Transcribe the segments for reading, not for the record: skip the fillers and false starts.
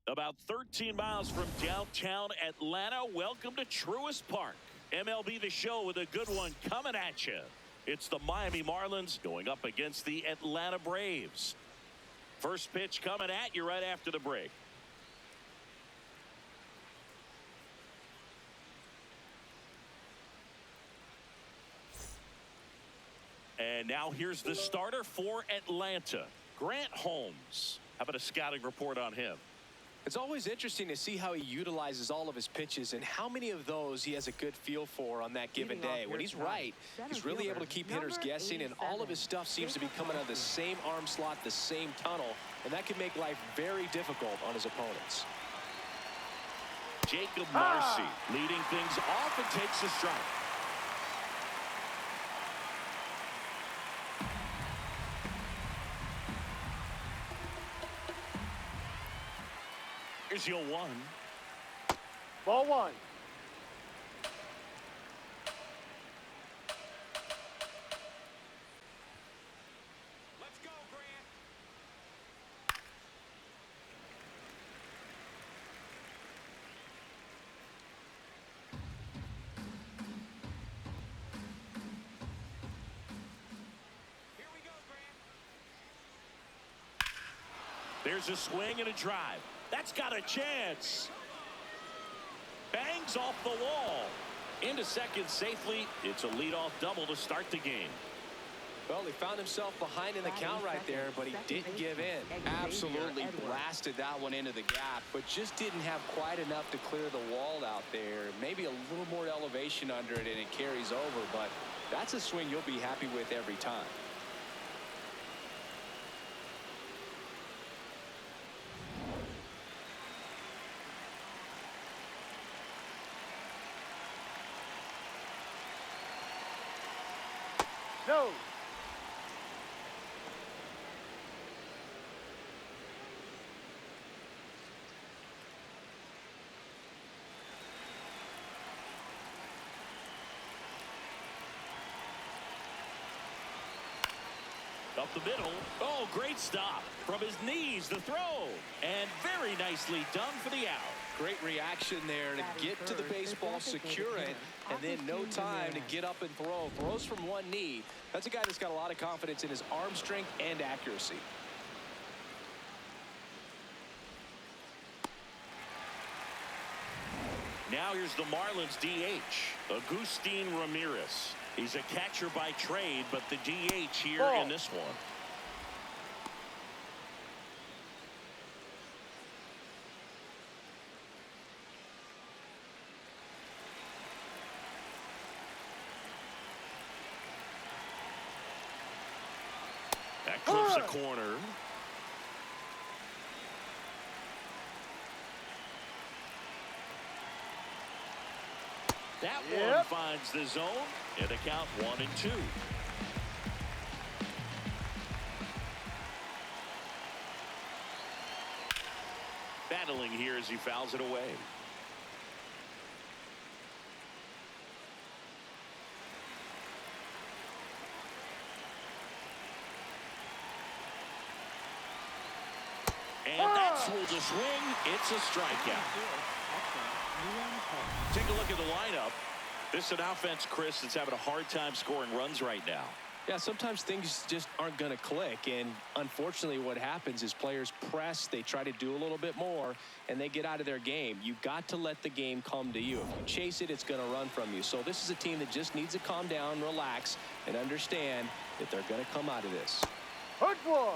About 13 miles from downtown Atlanta, welcome to Truist Park. MLB The Show with a good one coming at you. It's the Miami Marlins going up against the Atlanta Braves. First pitch coming at you right after the break. And now here's the starter for Atlanta, Grant Holmes. How about a scouting report on him? It's always interesting to see how he utilizes all of his pitches and how many of those he has a good feel for on that given day. When he's right, he's really able to keep hitters guessing, and all of his stuff seems to be coming out of the same arm slot, the same tunnel, and that can make life very difficult on his opponents. Jacob Marcy leading things off and takes a strike. Here's your 1. Ball 1. Let's go, Grant. Here we go, Grant. There's a swing and a drive. That's got a chance. Bangs off the wall. Into second safely. It's a leadoff double to start the game. Well, he found himself behind in the count right there, but he didn't give in. Absolutely blasted that one into the gap, but just didn't have quite enough to clear the wall out there. Maybe a little more elevation under it and it carries over, but that's a swing you'll be happy with every time. No. Up the middle. Oh, great stop. From his knees, the throw. And very nicely done for the out. Great reaction there to get to the baseball, secure it, and then no time to get up and throw. Throws from one knee. That's a guy that's got a lot of confidence in his arm strength and accuracy. Now here's the Marlins DH, Agustin Ramirez. He's a catcher by trade, but the DH here in this one. That clips a corner. That one finds the zone, and the count 1-2. Battling here as he fouls it away. And that swools a swing. It's a strikeout. Take a look at the lineup. This is an offense, Chris, that's having a hard time scoring runs right now. Yeah, sometimes things just aren't going to click, and unfortunately what happens is players press, they try to do a little bit more, and they get out of their game. You've got to let the game come to you. If you chase it, it's going to run from you. So this is a team that just needs to calm down, relax, and understand that they're going to come out of this. Hard one.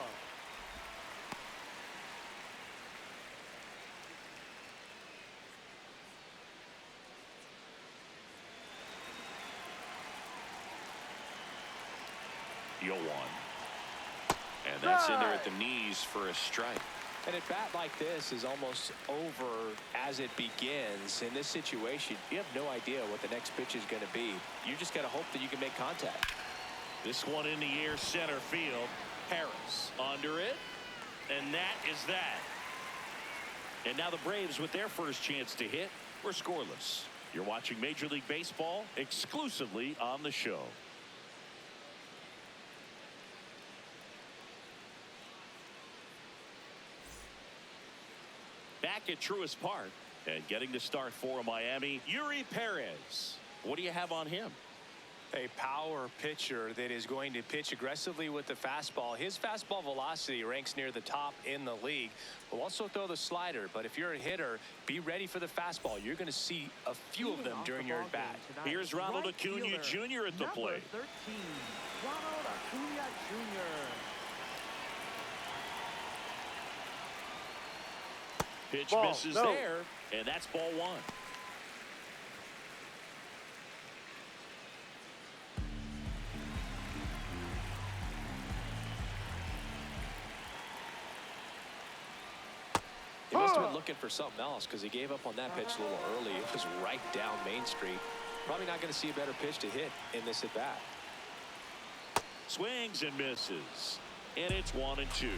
You'll one. And that's in there at the knees for a strike. And a bat like this is almost over as it begins. In this situation, you have no idea what the next pitch is going to be. You just got to hope that you can make contact. This one in the air, center field. Harris under it. And that is that. And now the Braves, with their first chance to hit, were scoreless. You're watching Major League Baseball exclusively on the show. Back at Truist Park. And getting to start for Miami, Yuri Perez. What do you have on him? A power pitcher that is going to pitch aggressively with the fastball. His fastball velocity ranks near the top in the league. Will also throw the slider, but if you're a hitter, be ready for the fastball. You're going to see a few of them during your at bat. Here's Ronald Acuna Jr. at the plate. 13, Ronald Acuna Jr. Pitch Ball, misses no. there, and that's ball one. He must have been looking for something else because he gave up on that pitch a little early. It was right down Main Street. Probably not going to see a better pitch to hit in this at bat. Swings and misses, and it's 1-2.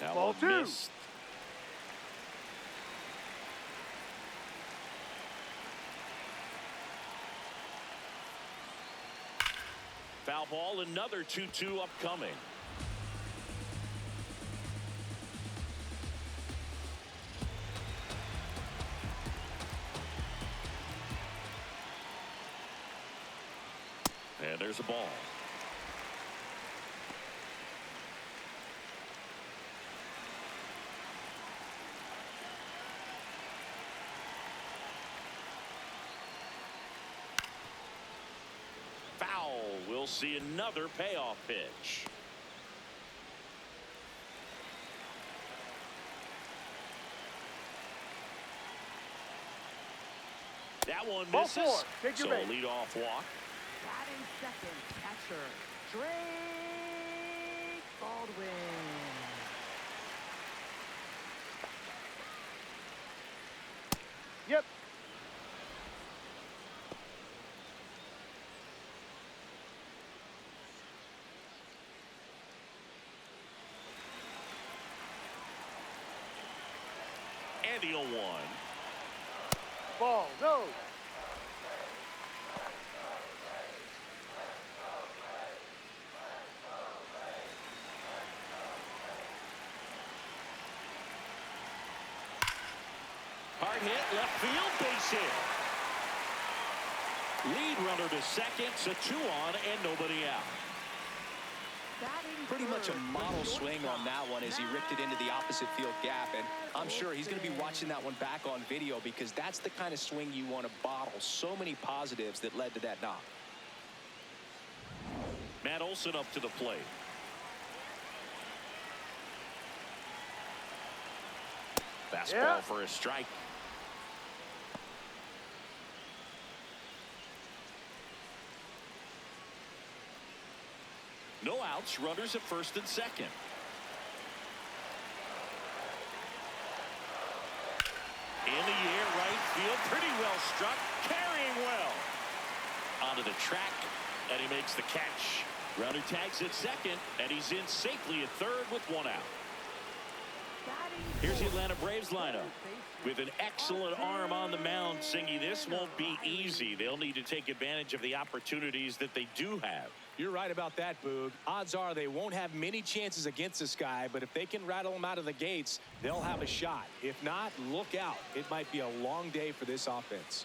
That Ball one two. missed. Foul ball, another 2-2 upcoming. And there's a ball. Foul. We'll see another payoff pitch. That one Ball misses. four. Take your So base. leadoff walk. Batting second, catcher, Drake Baldwin. Yep. And the 0-1. Ball, no. Hard hit, left field, base hit. Lead runner to second, so 2 on and nobody out. Pretty much a model swing on that one as he ripped it into the opposite field gap, and I'm sure he's going to be watching that one back on video because that's the kind of swing you want to bottle. So many positives that led to that knock. Matt Olson up to the plate. Fastball for a strike. No outs, runners at first and second. In the air, right field, pretty well struck, carrying well. Onto the track, and he makes the catch. Runner tags at second, and he's in safely at third with 1 out. Here's the Atlanta Braves lineup. With an excellent arm on the mound, Singy, this won't be easy. They'll need to take advantage of the opportunities that they do have. You're right about that, Boog. Odds are they won't have many chances against this guy, but if they can rattle him out of the gates, they'll have a shot. If not, look out. It might be a long day for this offense.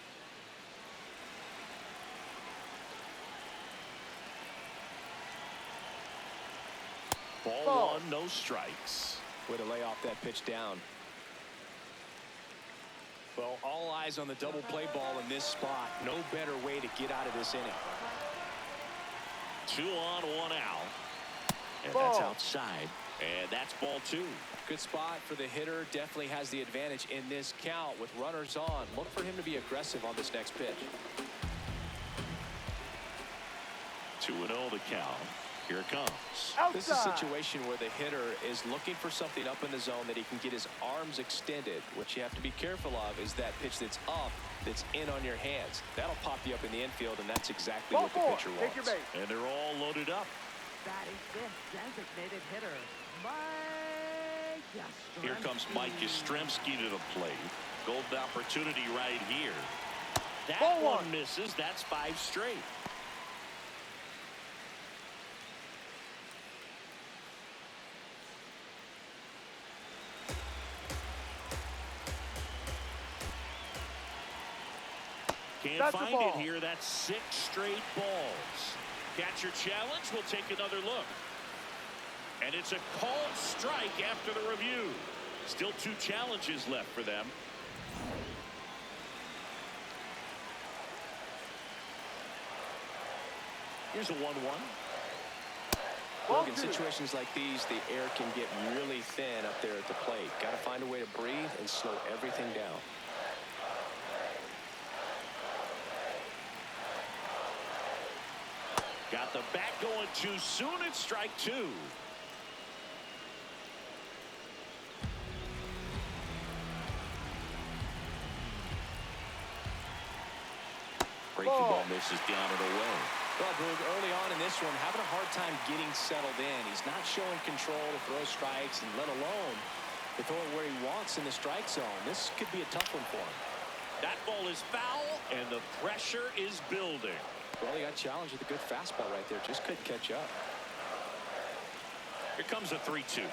Ball 1, no strikes. Way to lay off that pitch down. Well, all eyes on the double play ball in this spot. No better way to get out of this inning. 2 on, 1 out. And Ball. that's outside. And that's ball 2. Good spot for the hitter. Definitely has the advantage in this count with runners on. Look for him to be aggressive on this next pitch. 2-0 the count. Here it comes. Outside. This is a situation where the hitter is looking for something up in the zone that he can get his arms extended. What you have to be careful of is that pitch that's up, that's in on your hands. That'll pop you up in the infield, and that's exactly Ball what the 4. pitcher Take your wants. base. And they're all loaded up. Batting fifth, designated hitter, Mike Yastrzemski. Here comes Mike Yastrzemski to the plate. Golden opportunity right here. That Ball one 1. misses. That's 5 straight. Can't That's a find ball. it here. That's 6 straight balls. Catcher challenge. We'll take another look. And it's a called strike after the review. Still 2 challenges left for them. Here's a 1-1. Look, in situations like these, the air can get really thin up there at the plate. Got to find a way to breathe and slow everything down. Got the bat going too soon. It's strike 2. Breaking ball misses down and away. Well, Boog, early on in this one, having a hard time getting settled in. He's not showing control to throw strikes, and let alone to throw it where he wants in the strike zone. This could be a tough one for him. That ball is foul, and the pressure is building. Well, he got challenged with a good fastball right there. Just couldn't catch up. Here comes a 3-2.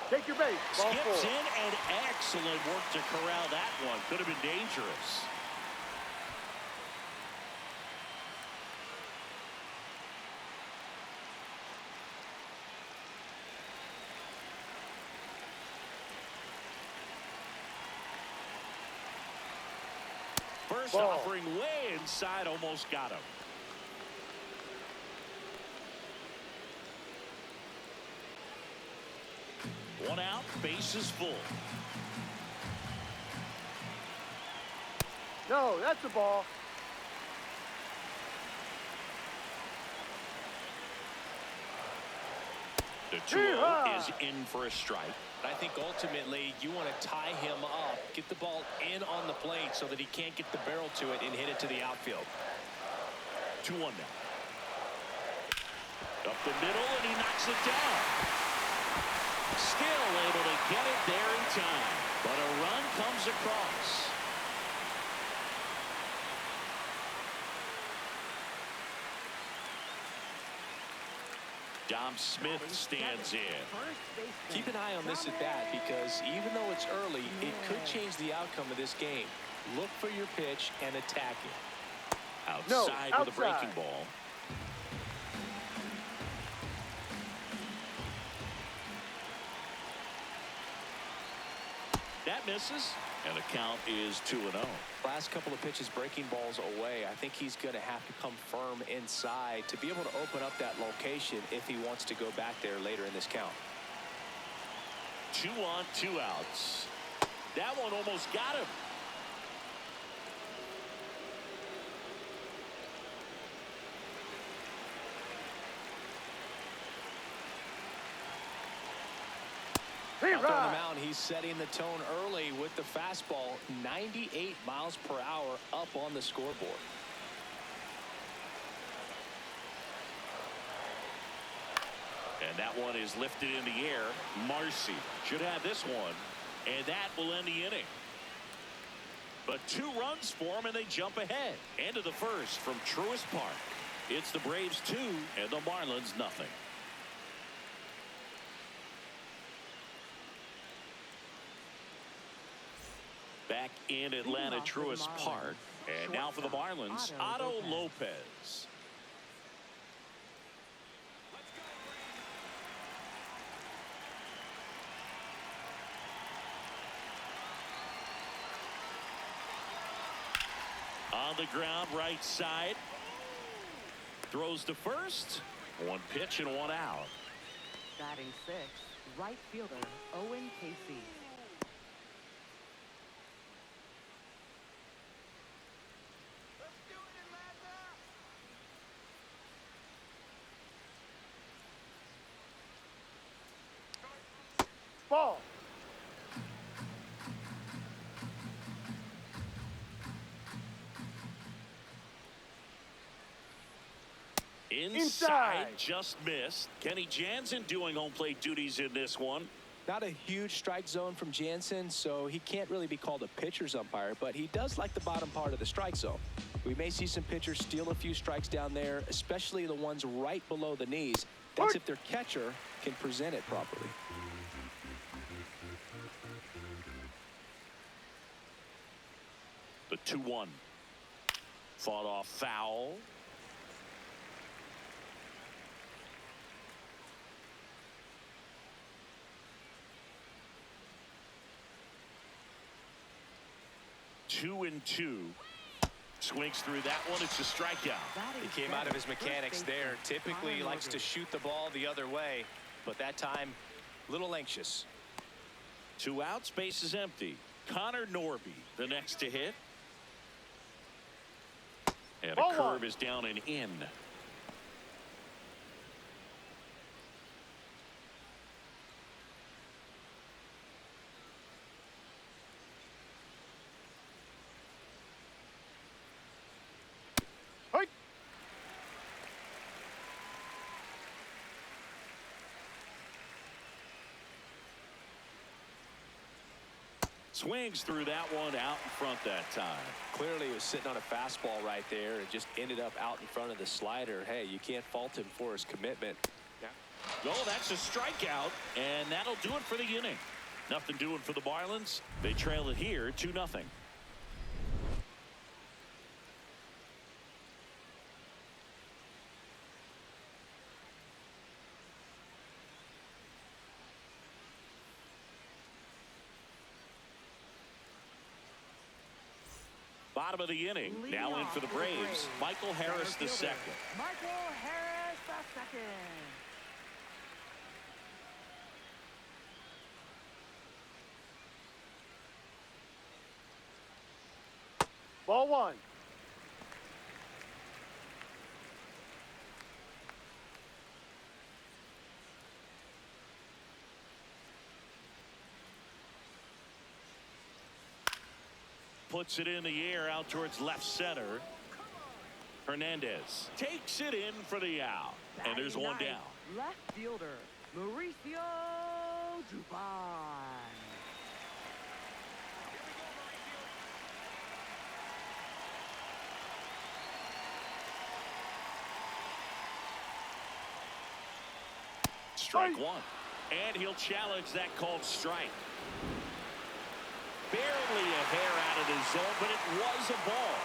Take your base. Ball Skips 4. in, and excellent work to corral that one. Could have been dangerous. First Ball. offering way inside, almost got him. One out, base is full. No, that's a ball. The 2-0 is in for a strike. I think ultimately you want to tie him up, get the ball in on the plate so that he can't get the barrel to it and hit it to the outfield. 2-1 now. Up the middle, and he knocks it down. Still able to get it there in time, but a run comes across. Dom Smith stands in. Keep an eye on this at bat, because even though it's early, it could change the outcome of this game. Look for your pitch and attack it. Outside with a breaking ball. That misses, and the count is 2-0. Last couple of pitches breaking balls away. I think he's going to have to come firm inside to be able to open up that location if he wants to go back there later in this count. 2 on, 2 outs. That one almost got him. Out there on the mound, he's setting the tone early with the fastball. 98 miles per hour up on the scoreboard. And that one is lifted in the air. Marcy should have this one, and that will end the inning. But 2 runs for him, and they jump ahead. End of the first from Truist Park. It's the Braves 2 and the Marlins nothing. Back in Atlanta, Truist Park. And now for the Marlins, Otto Lopez. On the ground, right side. Throws to first. 1 pitch and 1 out. Batting 6, right fielder Owen Casey. Ball. Inside, just missed. Kenny Jansen doing home plate duties in this one. Not a huge strike zone from Jansen, so he can't really be called a pitcher's umpire, but he does like the bottom part of the strike zone. We may see some pitchers steal a few strikes down there, especially the ones right below the knees. That's if their catcher can present it properly. The 2-1. Fought off foul. Two and two. Swings through that one. It's a strikeout. He came out of his mechanics there. Typically he likes to shoot the ball the other way, but that time a little anxious. 2 outs, base is empty. Connor Norby, the next to hit. And a curve is down and in. Swings through that one out in front that time. Clearly he was sitting on a fastball right there and just ended up out in front of the slider. Hey, you can't fault him for his commitment. Oh, that's a strikeout, and that'll do it for the inning. Nothing doing for the Marlins. They trail it here 2-0. Bottom of the inning. Now in for the Braves. Michael Harris the second. Michael Harris the second. Ball one. Puts it in the air out towards left center. Hernandez takes it in for the out. And there's one down. Left fielder, Mauricio Dubon. Strike one. And he'll challenge that called strike. Barely a hair out of the zone, but it was a ball.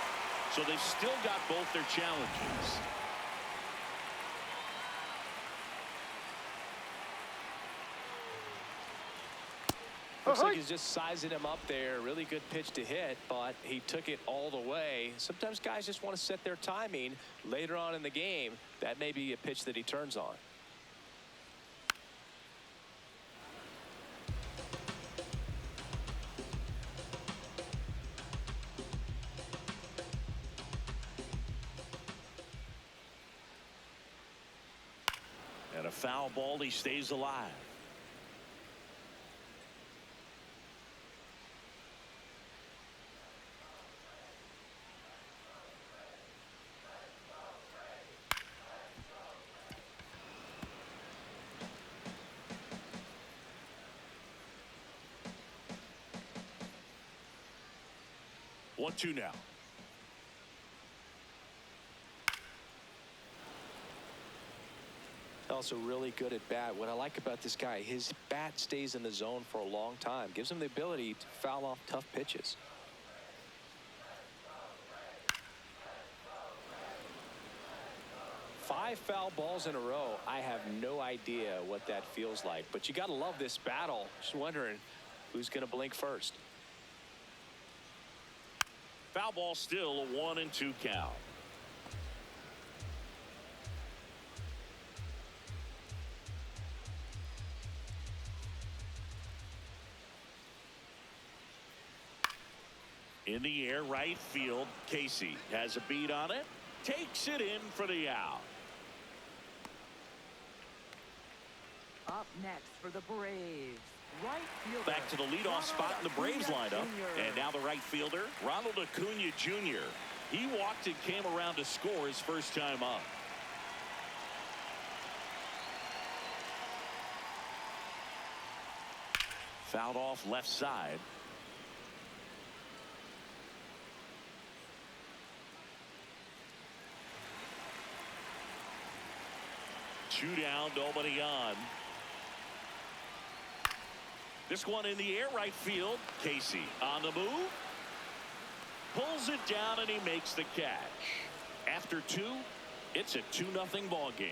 So they've still got both their challenges. Looks like he's just sizing him up there. Really good pitch to hit, but he took it all the way. Sometimes guys just want to set their timing later on in the game. That may be a pitch that he turns on. And a foul ball, he stays alive. One, two now. Also really good at bat. What I like about this guy, his bat stays in the zone for a long time. Gives him the ability to foul off tough pitches. Five foul balls in a row. I have no idea what that feels like. But you got to love this battle. Just wondering who's going to blink first. Foul ball, still a 1-2 count. In the air, right field. Casey has a beat on it. Takes it in for the out. Up next for the Braves, right fielder. Back to the leadoff spot in the Braves lineup. And now the right fielder, Ronald Acuna Jr. He walked and came around to score his first time up. Fouled off left side. Two down, nobody on. This one in the air, right field. Casey on the move. Pulls it down and he makes the catch. After 2, it's a 2-0 ball game.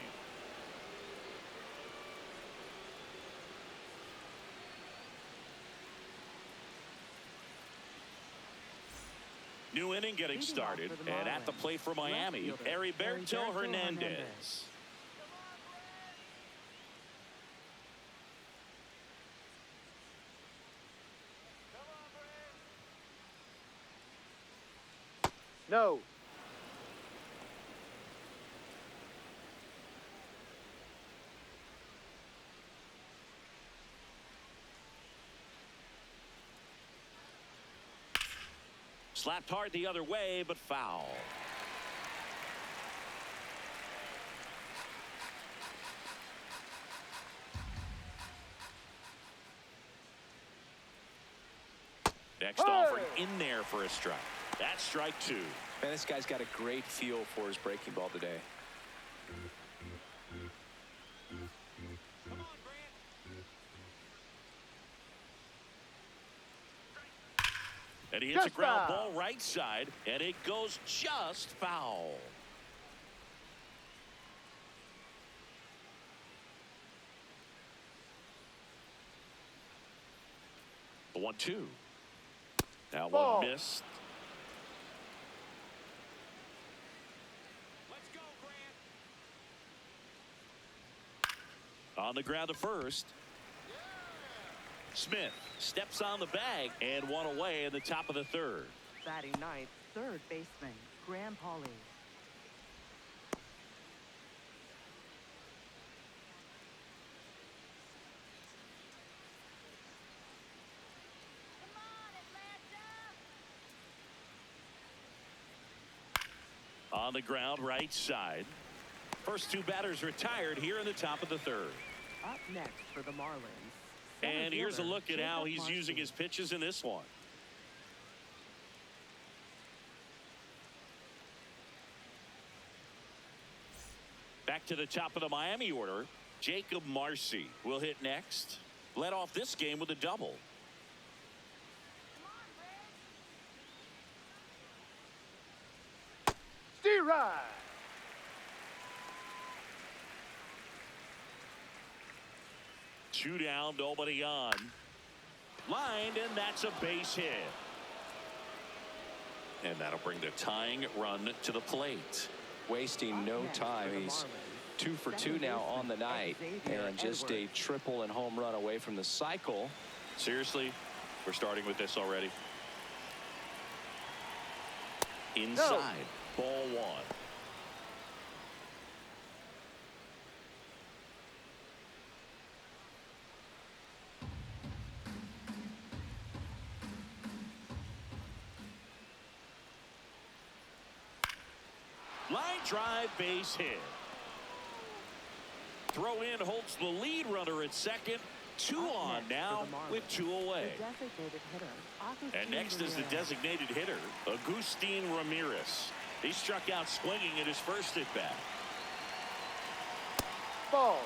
New inning getting started, and at the plate for Miami, Heriberto Hernandez. No. Slapped hard the other way, but foul. Next offering in there for a strike. That's strike 2. Man, this guy's got a great feel for his breaking ball today. Come on, Grant. And he hits a Just ground foul. ball right side, and it goes just foul. The 1-2. That Ball. one missed. Let's go, Grant. On the ground to first. Smith steps on the bag and one away in the top of the 3rd. Batting ninth, third baseman, Graham Pauley. On the ground right side. First 2 batters retired here in the top of the 3rd. Up next for the Marlins. And here's a Center look at fielder, how Jacob he's Marcy. using his pitches in this one. Back to the top of the Miami order. Jacob Marcy will hit next. Led off this game with a double. Stay right. Two down, nobody on. Lined, and that's a base hit. And that'll bring the tying run to the plate. Wasting no time. He's 2 for 2 now on the night, and just a triple and home run away from the cycle. Seriously, we're starting with this already. Inside, ball 1. Line drive, base hit. Throw in holds the lead runner at second. 2 on now with 2 away. The designated hitter, And next is the designated hitter, Agustin Ramirez. He struck out swinging at his first at bat. Ball.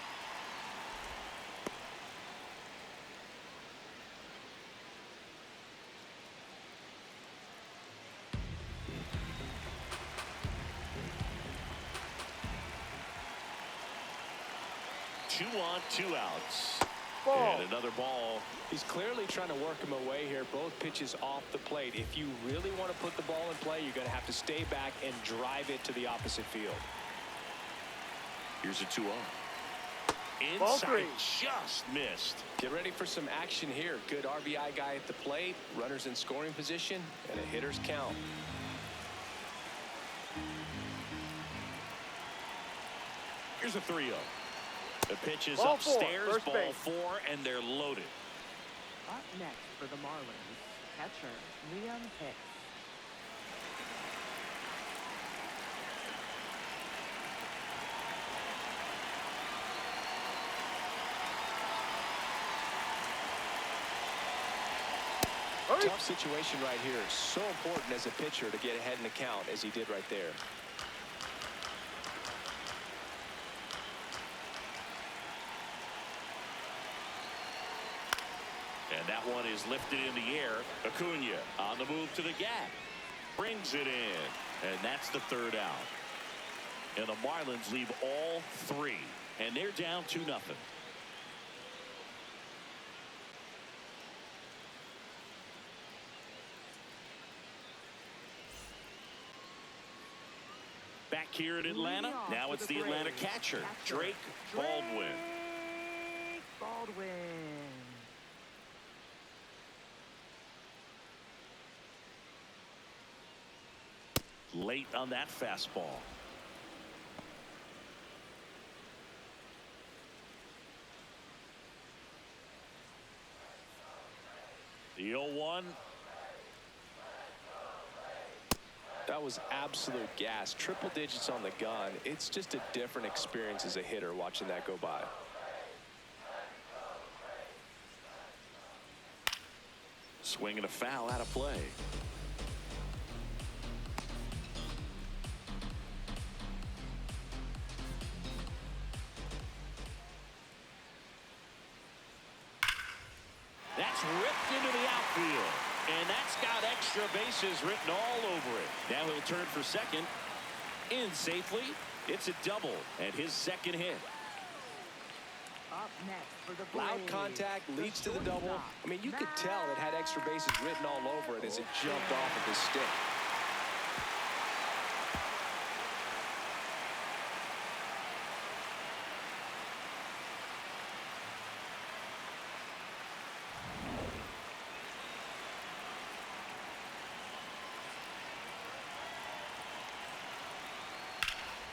Two on, 2 outs. Ball. And another ball. He's clearly trying to work him away here. Both pitches off the plate. If you really want to put the ball in play, you're going to have to stay back and drive it to the opposite field. Here's a 2-0. Ball Inside, 3. just missed. Get ready for some action here. Good RBI guy at the plate. Runners in scoring position. And a hitter's count. Here's a 3-0. The pitch is Ball 4, upstairs, first ball base. 4, and they're loaded. Up next for the Marlins, catcher Liam Hicks. Hurry. Tough situation right here. So important as a pitcher to get ahead in the count as he did right there. And that one is lifted in the air. Acuna on the move to the gap. brings it in. And that's the third out. And the Marlins leave all three. And they're down 2-0. Back here in Atlanta, now it's the Atlanta catcher, Drake Baldwin. Late on that fastball. The 0-1. That was absolute gas. Triple digits on the gun. It's just a different experience as a hitter watching that go by. Swing and a foul out of play. That's ripped into the outfield. And that's got extra bases written all over it. Now he'll turn for second. In safely. It's a double and his second hit. Up next for the Loud Braves, contact leads to the double. shortstop, I mean, you could tell it had extra bases written all over it as it jumped off of his stick.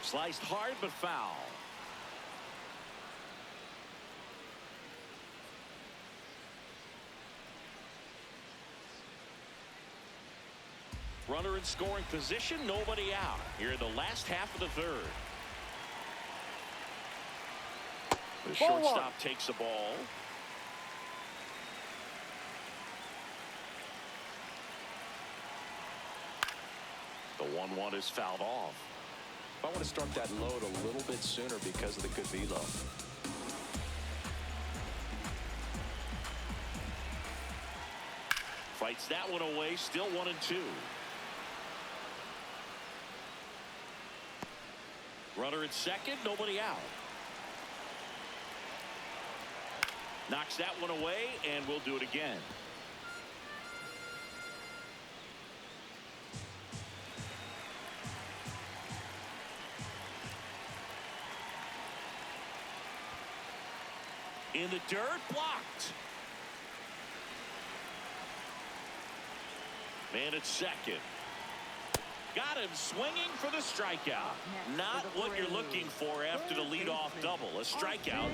Sliced hard but foul. Runner in scoring position, nobody out. Here in the last half of the third. The shortstop takes the ball. The 1-1 is fouled off. I want to start that load a little bit sooner because of the good velo. Fights that one away, still 1-2. Runner at second, nobody out. Knocks that one away, and we'll do it again. In the dirt, blocked. Man at second. Got him swinging for the strikeout. Not what you're looking for after the leadoff double. A strikeout,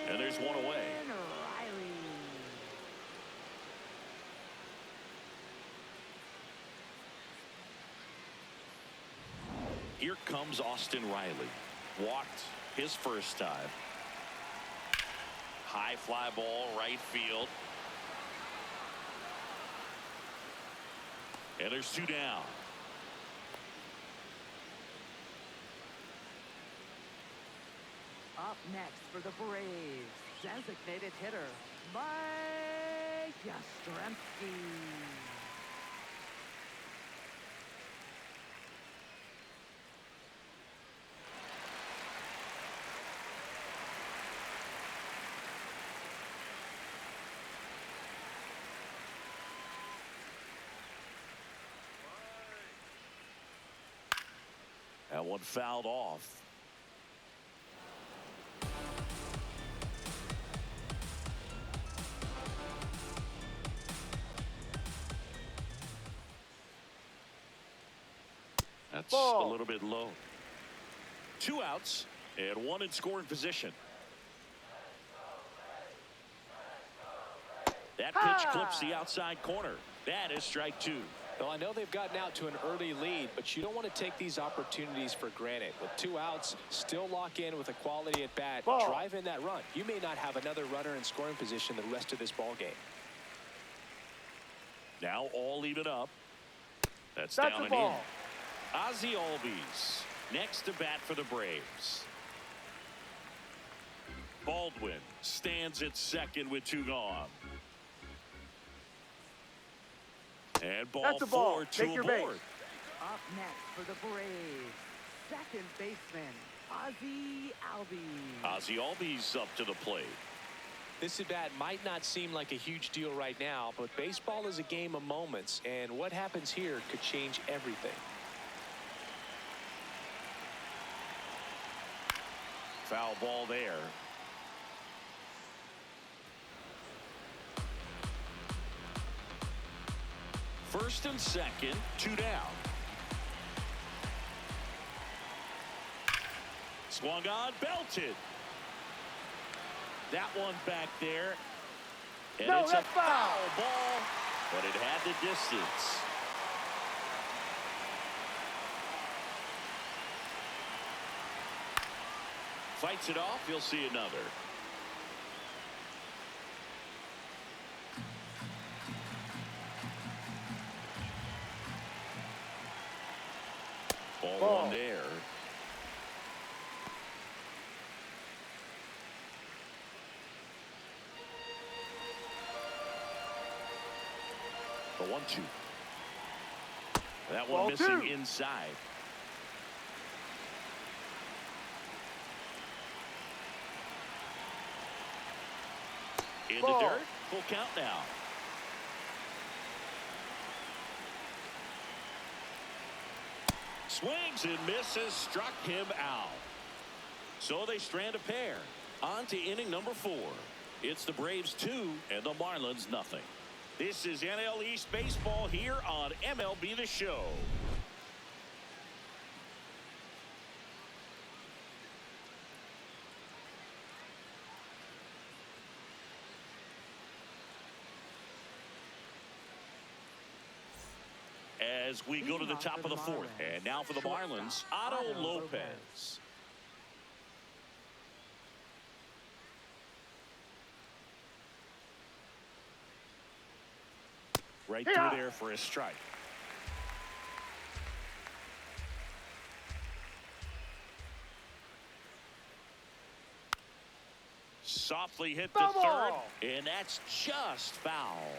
and there's one away. Here comes Austin Riley. Walked his first time. High fly ball, right field. And there's two down. Up next for the Braves, designated hitter, Mike Yastrzemski. That one fouled off. That's a little bit low. 2 outs and 1 in scoring position. That pitch clips the outside corner. That is strike 2. Well, I know they've gotten out to an early lead, but you don't want to take these opportunities for granted. With 2 outs, still lock in with a quality at bat. Drive in that run. You may not have another runner in scoring position the rest of this ball game. Now all even up. That's down and in. Ozzie Albies next to bat for the Braves. Baldwin stands at second with 2 gone. And ball 4, 2 aboard. Up next for the Braves, second baseman, Ozzie Albies. Ozzie Albies up to the plate. This at bat might not seem like a huge deal right now, but baseball is a game of moments, and what happens here could change everything. Foul ball there. First and second, 2 down. Swung on, belted. That one back there. And No, it's a that's foul. ball, but it had the distance. Fights it off. You'll see another. Ball one there. The 1-2. That one Ball missing two. inside. In the Ball. dirt. Full count now. Swings and misses. Struck him out. So they strand a pair. On to inning number 4. It's the Braves 2 and the Marlins nothing. This is NL East Baseball here on MLB The Show. As we go to the top of the 4th. And now for the Marlins, Otto Lopez. Right through there for a strike. Softly hit the Foul third, ball. and that's just foul.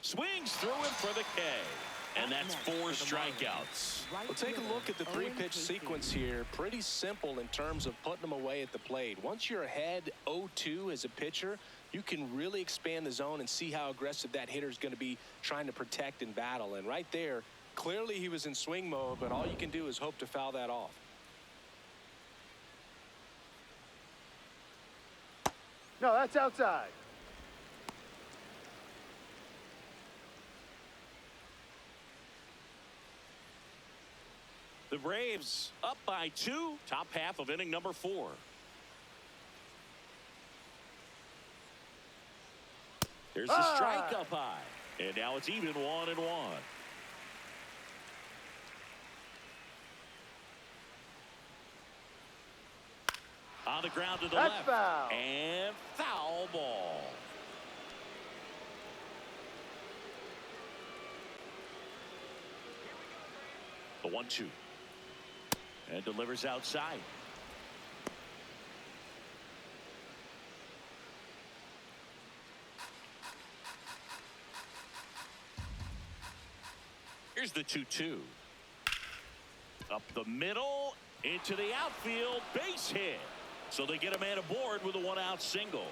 Swings through him for the K. And that's 4 strikeouts. Well, take a look at the 3-pitch sequence here. Pretty simple in terms of putting them away at the plate. Once you're ahead 0-2 as a pitcher, you can really expand the zone and see how aggressive that hitter is going to be trying to protect and battle. And right there, clearly he was in swing mode, but all you can do is hope to foul that off. No, that's outside. The Braves up by 2. Top half of inning number 4. There's the strike up high. And now it's even 1-1. On the ground to the That's left. foul. And foul ball. The 1-2. And delivers outside. Here's the 2-2. Up the middle, into the outfield, base hit. So they get a man aboard with a 1-out single.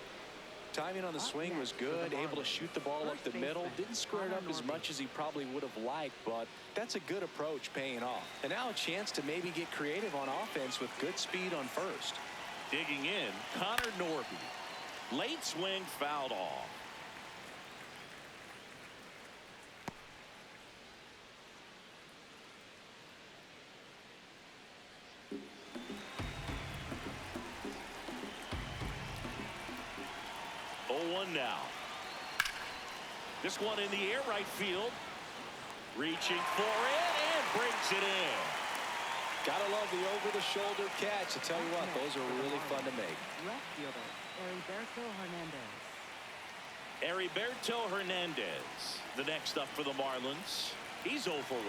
Timing on the swing was good, able to shoot the ball up the middle. Didn't square it up as much as he probably would have liked, but that's a good approach paying off. And now a chance to maybe get creative on offense with good speed on first. Digging in, Connor Norby. Late swing fouled off. Now this one in the air, right field, reaching for it and brings it in. Gotta love the over-the-shoulder catch. I tell you what, those are really fun to make. Left fielder, Heriberto Hernandez. Heriberto Hernandez, the next up for the Marlins. He's 0 for 1.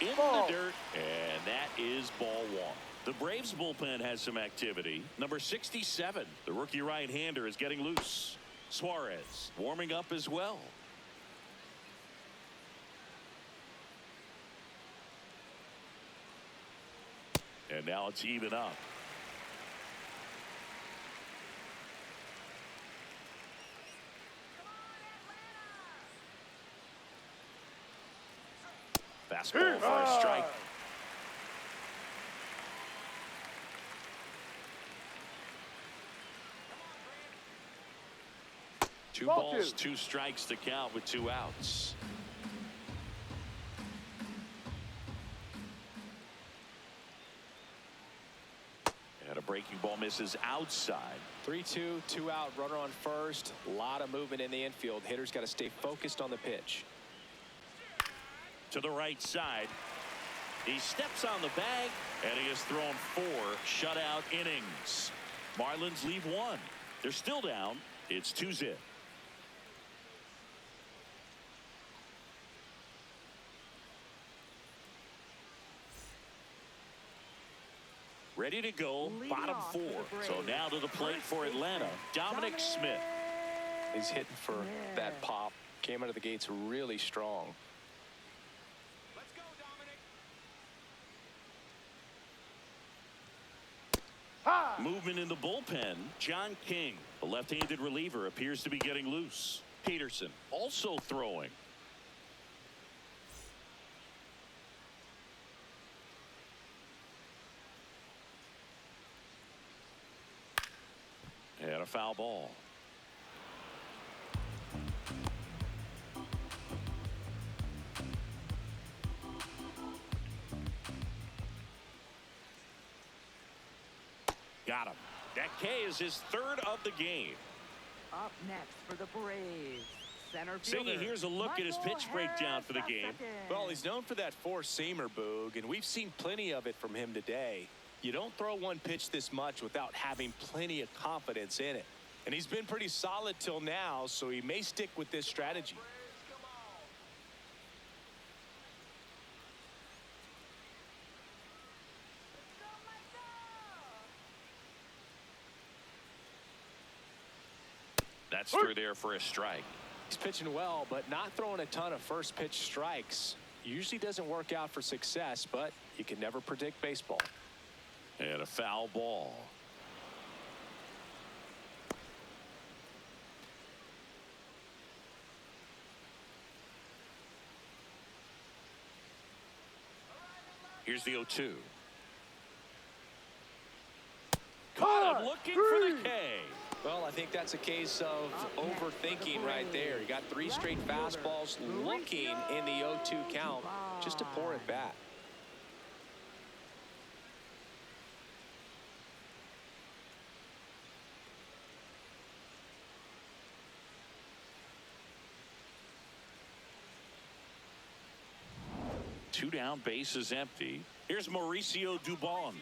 in Ball. the dirt, and that is ball one. The Braves bullpen has some activity. Number 67, the rookie right-hander, is getting loose. Suarez warming up as well. And now it's even up. Fastball for a strike. Two Ball balls, two. 2 strikes to count with 2 outs. And a breaking ball misses outside. 3-2, 2 out, runner on first. A lot of movement in the infield. Hitter's got to stay focused on the pitch. To the right side. He steps on the bag, and he has thrown 4 shutout innings. Marlins leave 1. They're still down. It's 2-0. Ready to go, Leading bottom off 4. for the So Braves, now to the plate first for Atlanta, baseman, Dominic Smith. He's hitting for that pop. Came out of the gates really strong. Let's go, Dominic. Ha! Movement in the bullpen. John King, the left-handed reliever, appears to be getting loose. Peterson also throwing. And a foul ball. Got him. That K is his 3rd of the game. Up next for the Braves, center Singing, fielder, here's a look at his Michael pitch breakdown for the Harris game. II. Well, he's known for that four-seamer, Boog, and we've seen plenty of it from him today. You don't throw one pitch this much without having plenty of confidence in it. And he's been pretty solid till now, so he may stick with this strategy. That's through there for a strike. He's pitching well, but not throwing a ton of first pitch strikes. Usually doesn't work out for success, but you can never predict baseball. And a foul ball. Here's the 0-2. Caught him looking for the K. Well, I think that's a case of overthinking right there. He got 3 straight fastballs looking in the 0-2 count just to pour it back. Two down, base is empty. Here's Mauricio Dubon.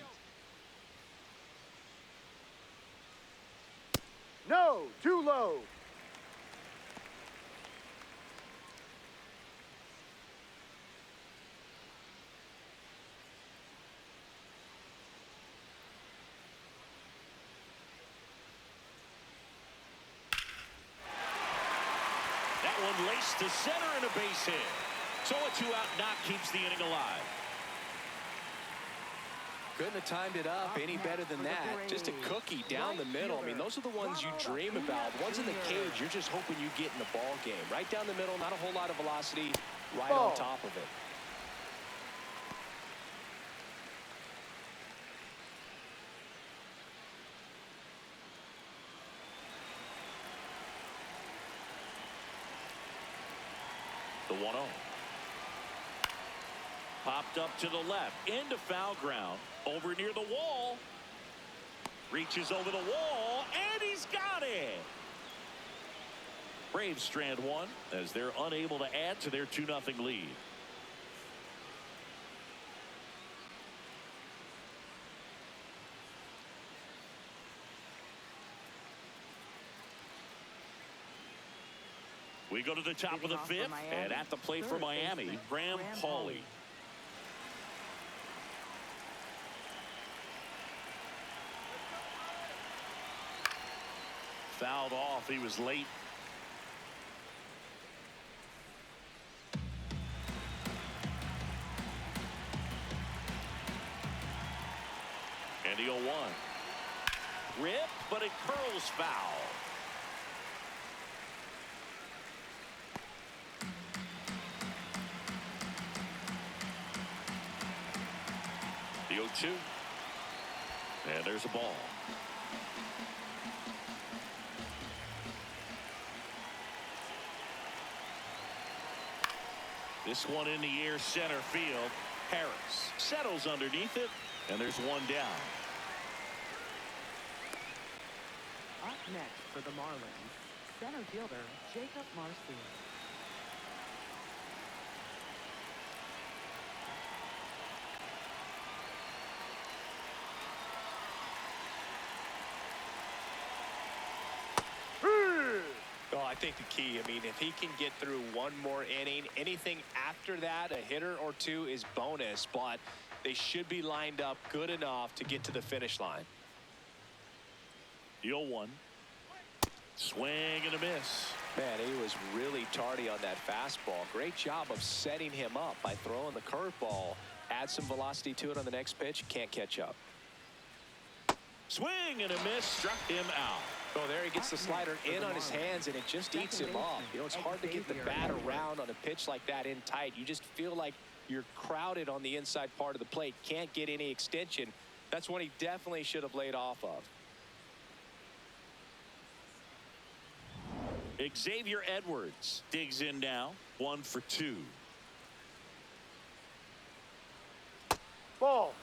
No, too low. That one laced to center and a base hit. So a 2-out knock keeps the inning alive. Couldn't have timed it up any better than that. Just a cookie down the middle. I mean, those are the ones you dream about. The ones in the cage, you're just hoping you get in the ball game. Right down the middle, not a whole lot of velocity, right on top of it. The 1-0. Popped up to the left, into foul ground, over near the wall. Reaches over the wall, and he's got it. Braves strand 1 as they're unable to add to their 2-0 lead. We go to the top of the 5th, and at the plate for Miami, Graham Pauley. Fouled off. He was late. And the 0-1. Rip, but it curls foul. The 0-2. And there's a ball. This one in the air, center field. Harris settles underneath it, and there's one down. Up next for the Marlins, center fielder Jacob Marcy. Well, I think the key, I mean, if he can get through one more inning, anything after that, a hitter or two is bonus, but they should be lined up good enough to get to the finish line. The 0-1. Swing and a miss. Man, he was really tardy on that fastball. Great job of setting him up by throwing the curveball. Add some velocity to it on the next pitch. Can't catch up. Swing and a miss. Struck him out. Oh, there he gets the slider in on his hands, and it just eats him up. You know, it's hard to get the bat around on a pitch like that in tight. You just feel like you're crowded on the inside part of the plate. Can't get any extension. That's one he definitely should have laid off of. Xavier Edwards digs in now. 1 for 2. Ball.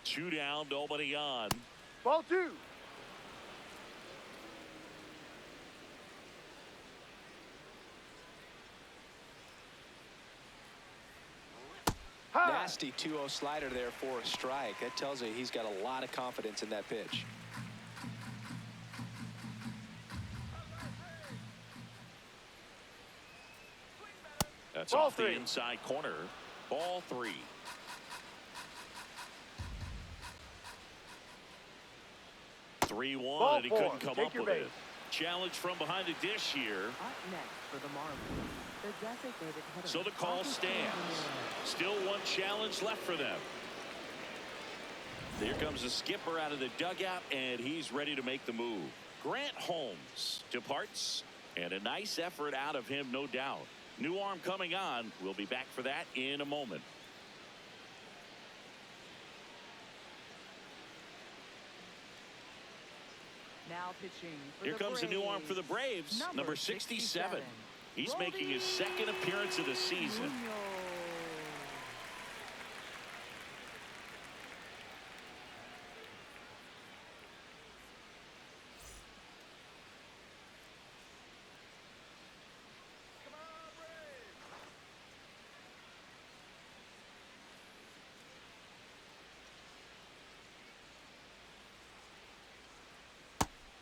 Two down, nobody on. Ball 2. High. Nasty 2-0 slider there for a strike. That tells you he's got a lot of confidence in that pitch. That's Ball off the 3. inside corner. Ball 3. Ball 3-1, and he 4. couldn't come Take up your with base. it. Challenge from behind the dish here. Up next for the Marlins, the designated hitter. So the call stands. Still one challenge left for them. Here comes the skipper out of the dugout, and he's ready to make the move. Grant Holmes departs, and a nice effort out of him, no doubt. New arm coming on. We'll be back for that in a moment. Now pitching for Here the comes the new arm for the Braves. Braves, number 67. He's making his second appearance of the season. Munoz.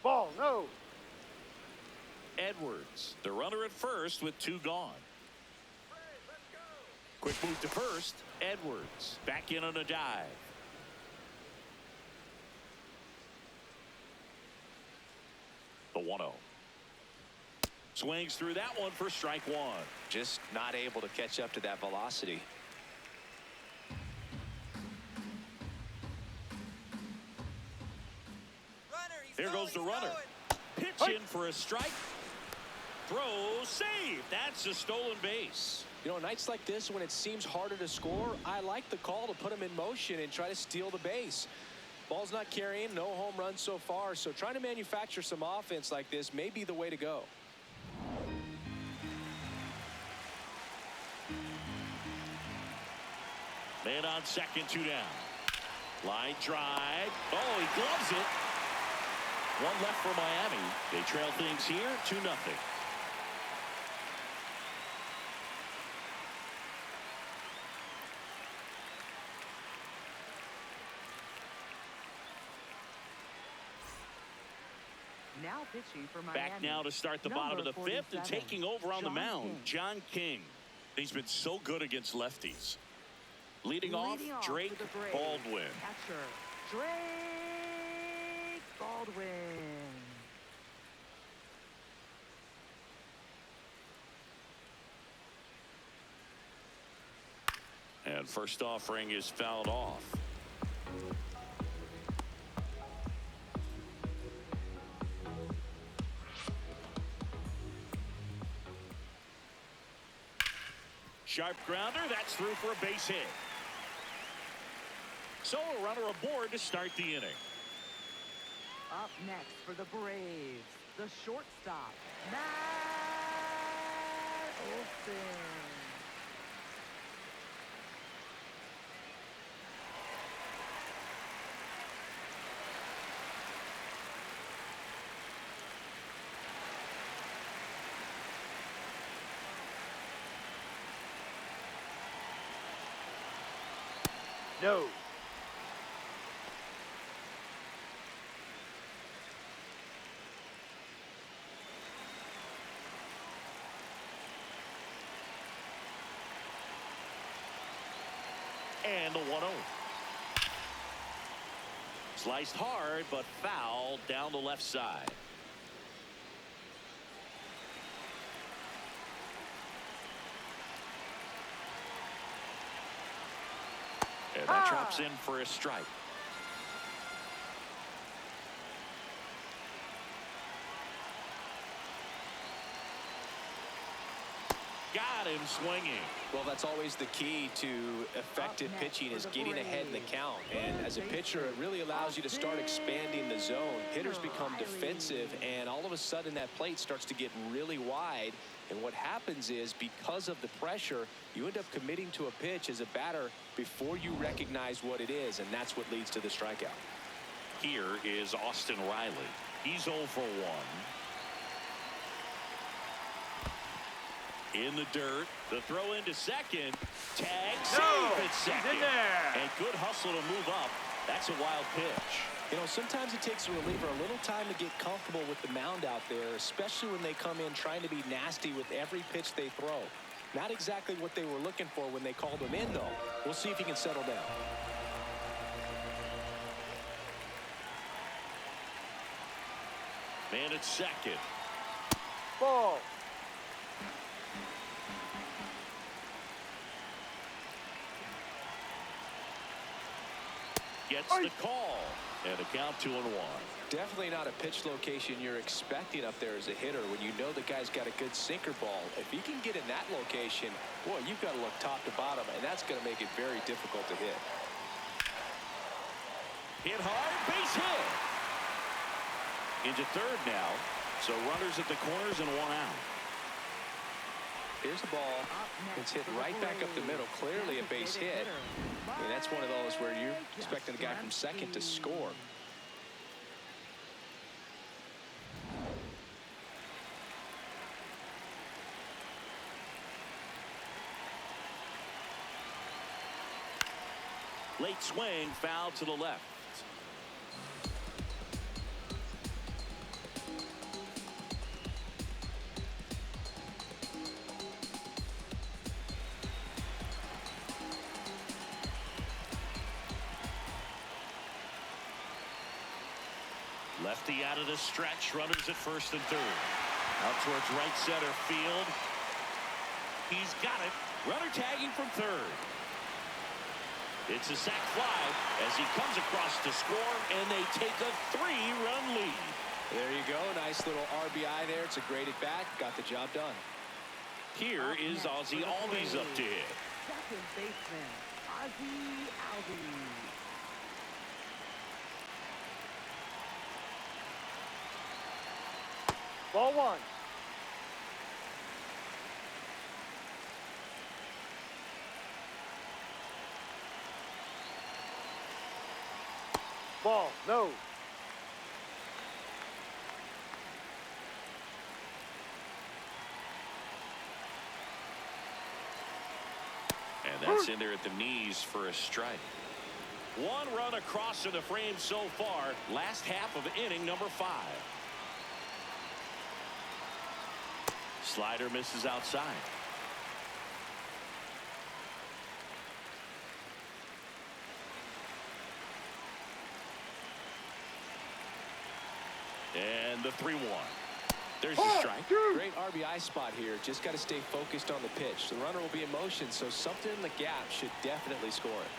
Ball, no. Edwards, the runner at first with 2 gone. Quick move to first. Edwards back in on a dive. The 1-0. Swings through that one for strike 1. Just not able to catch up to that velocity. Here goes the runner. Pitch in for a strike. Throw, save. That's a stolen base. You know, nights like this when it seems harder to score, I like the call to put him in motion and try to steal the base. Ball's not carrying, no home runs so far, so trying to manufacture some offense like this may be the way to go. Man on second, 2 down. Line drive. Oh, he gloves it. 1 left for Miami. They trail things here 2-0. Now pitching for Miami. Back now to start the bottom of the fifth and taking over on the mound, John King. He's been so good against lefties. Leading off Drake Baldwin. Catcher, Drake Baldwin. And first offering is fouled off. Sharp grounder, that's through for a base hit. So a runner aboard to start the inning. Up next for the Braves, the shortstop, Matt Olson. No. And the 1-0. Sliced hard, but foul down the left side. And that drops in for a strike. Got him swinging. Well, that's always the key to effective pitching, is getting ahead in the count. And as a pitcher, it really allows you to start expanding the zone. Hitters become defensive, and all of a sudden that plate starts to get really wide. And what happens is, because of the pressure, you end up committing to a pitch as a batter before you recognize what it is, and that's what leads to the strikeout. Here is Austin Riley. He's 0 for 1. In the dirt, the throw into second. Tag, safe at second. He's in there. And good hustle to move up. That's a wild pitch. You know, sometimes it takes a reliever a little time to get comfortable with the mound out there, especially when they come in trying to be nasty with every pitch they throw. Not exactly what they were looking for when they called him in, though. We'll see if he can settle down. Man at second. Ball. Gets the call. And a count 2-1. Definitely not a pitch location you're expecting up there as a hitter when you know the guy's got a good sinker ball. If he can get in that location, boy, you've got to look top to bottom, and that's going to make it very difficult to hit. Hit hard, base hit. Into third now. So runners at the corners and 1 out. Here's the ball. It's hit right back up the middle. Clearly a base hit. I mean, that's one of those where you're expecting a guy from second to score. Late swing, foul to the left. Lefty out of the stretch, runners at first and third. Out towards right center field. He's got it. Runner tagging from third. It's a sac fly as he comes across to score, and they take a 3-run lead. There you go. Nice little RBI there. It's a great at bat. Got the job done. Here is Ozzie Albies up to hit. Second baseman, Ozzie Albies. Ball 1. Ball, no. And that's in there at the knees for a strike. 1 run across in the frame so far. Last half of inning number 5. Slider misses outside. And the 3-1. There's the strike. Great RBI spot here. Just got to stay focused on the pitch. The runner will be in motion, so something in the gap should definitely score it.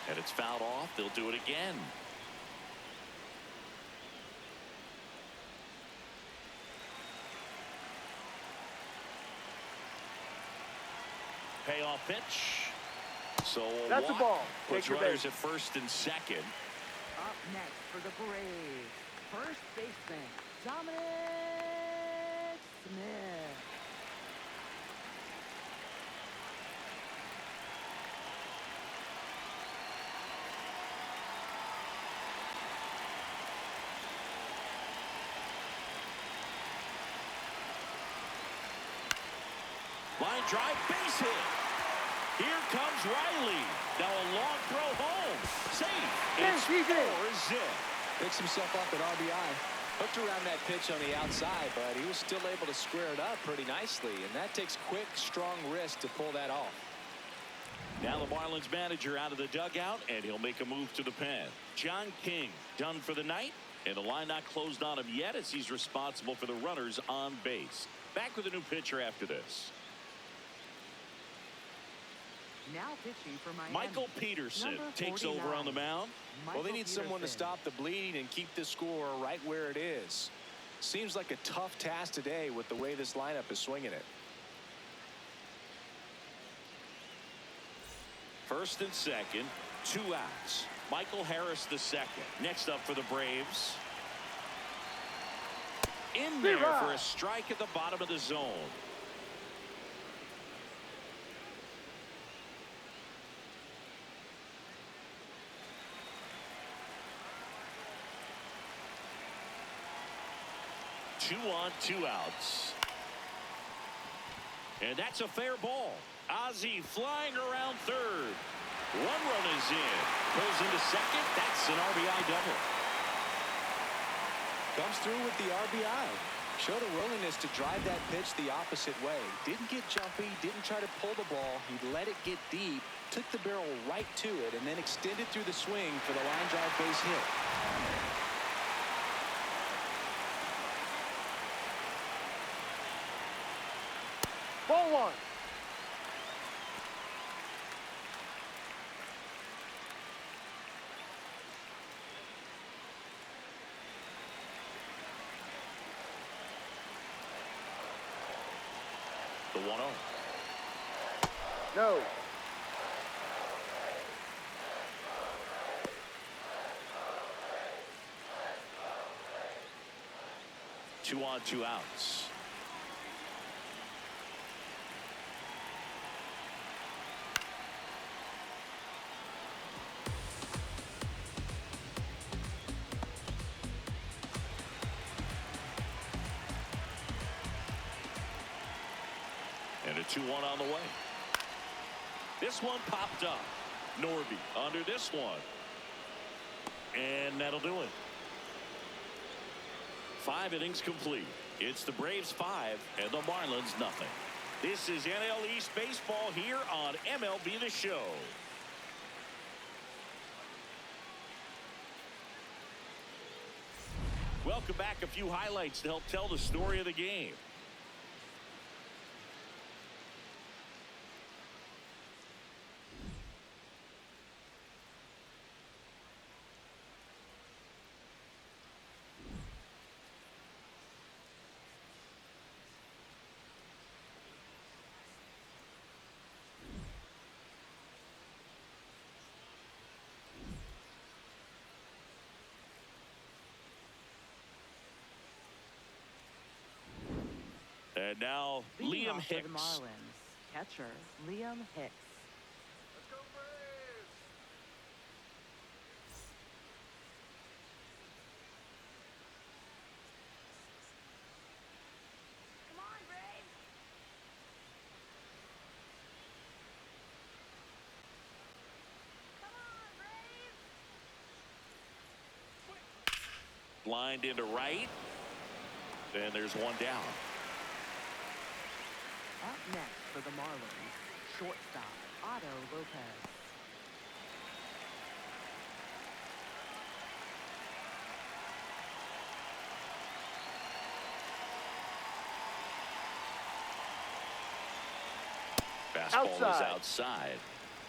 And it's fouled off. They'll do it again. Payoff pitch. So That's a ball. Puts Take your runners base. at first and second. Up next for the Braves, first baseman, Dominic Smith. Line drive, base hit. Here comes Riley. Now a long throw home. Safe. It's Yes, he did. 4-zip. Picks himself up at RBI. Hooked around that pitch on the outside, but he was still able to square it up pretty nicely, and that takes quick, strong wrist to pull that off. Now the Marlins manager out of the dugout, and he'll make a move to the pen. John King done for the night, and the line not closed on him yet as he's responsible for the runners on base. Back with a new pitcher after this. Now pitching for Miami. Michael Peterson Number takes 49. over on the mound. Well, they Michael need someone to Peterson. stop the bleeding and keep the score right where it is. Seems like a tough task today with the way this lineup is swinging it. First and second, 2 outs. Michael Harris the second. Next up for the Braves. In there for a strike at the bottom of the zone. Two on, 2 outs. And that's a fair ball. Ozzie flying around third. 1 run is in. Pulls into second. That's an RBI double. Comes through with the RBI. Showed a willingness to drive that pitch the opposite way. Didn't get jumpy, didn't try to pull the ball. He let it get deep, took the barrel right to it, and then extended through the swing for the line drive base hit. Ball 1. The 1-0. No. Two on, 2 outs. And a 2-1 on the way. This one popped up. Norby under this one. And that'll do it. 5 innings complete. It's the Braves 5 and the Marlins nothing. This is NL East baseball here on MLB The Show. Welcome back. A few highlights to help tell the story of the game. And now Leading Liam off for the Hicks. Marlins, catcher Liam Hicks. Let's go Braves! Come on, Braves! Come on, Braves! Lined into right. And there's one down. Up next for the Marlins, shortstop Otto Lopez. Fastball is outside.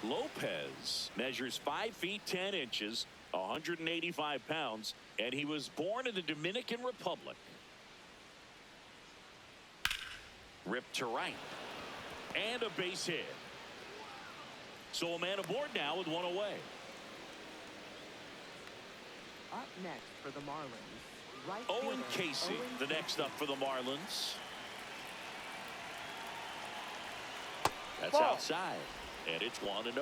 Lopez measures 5 feet 10 inches, 185 pounds, and he was born in the Dominican Republic. Ripped to right. And a base hit. So a man aboard now with one away. Up next for the Marlins, right Owen fielder, Casey, Owen the next Casey. up for the Marlins. That's Ball. outside. And it's 1-0.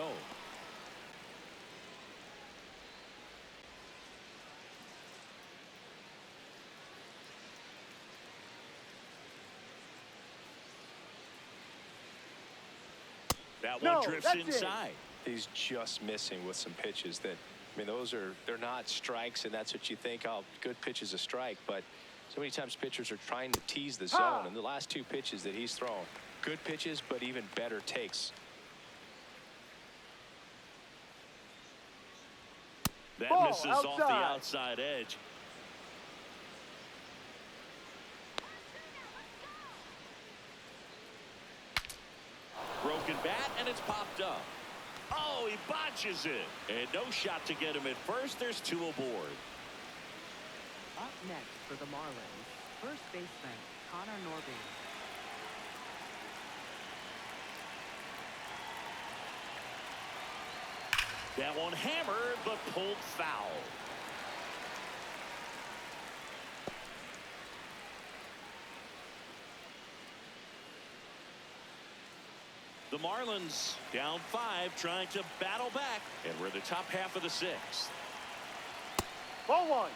That one drifts that's it. inside. He's just missing with some pitches that, I mean, they're not strikes, and that's what you think, oh, good pitch is a strike, but so many times pitchers are trying to tease the zone, and the last 2 pitches that he's thrown, good pitches, but even better takes. That Ball misses off the outside. outside edge. Broken bat, and it's popped up. Oh, he botches it. And no shot to get him at first. There's 2 aboard. Up next for the Marlins, first baseman Connor Norby. That one hammered, but pulled foul. The Marlins down 5, trying to battle back, and we're in the top half of the 6th. Ball 1.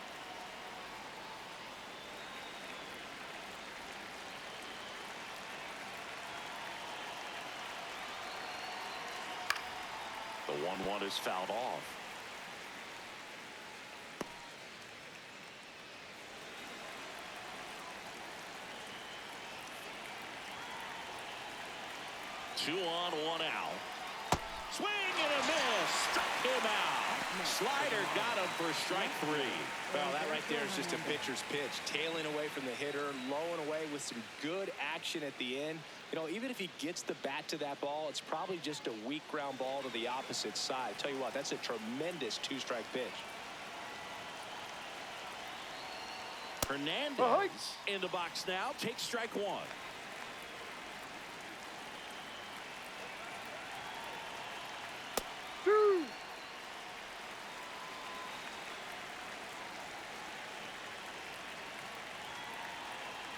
The 1-1 is fouled off. Two on, 1 out. Swing and a miss. Struck him out. Slider got him for strike 3. Well, that right there is just a pitcher's pitch, tailing away from the hitter, lowing away with some good action at the end. You know, even if he gets the bat to that ball, it's probably just a weak ground ball to the opposite side. Tell you what, that's a tremendous 2-strike pitch. Hernandez in the box now. Takes strike 1.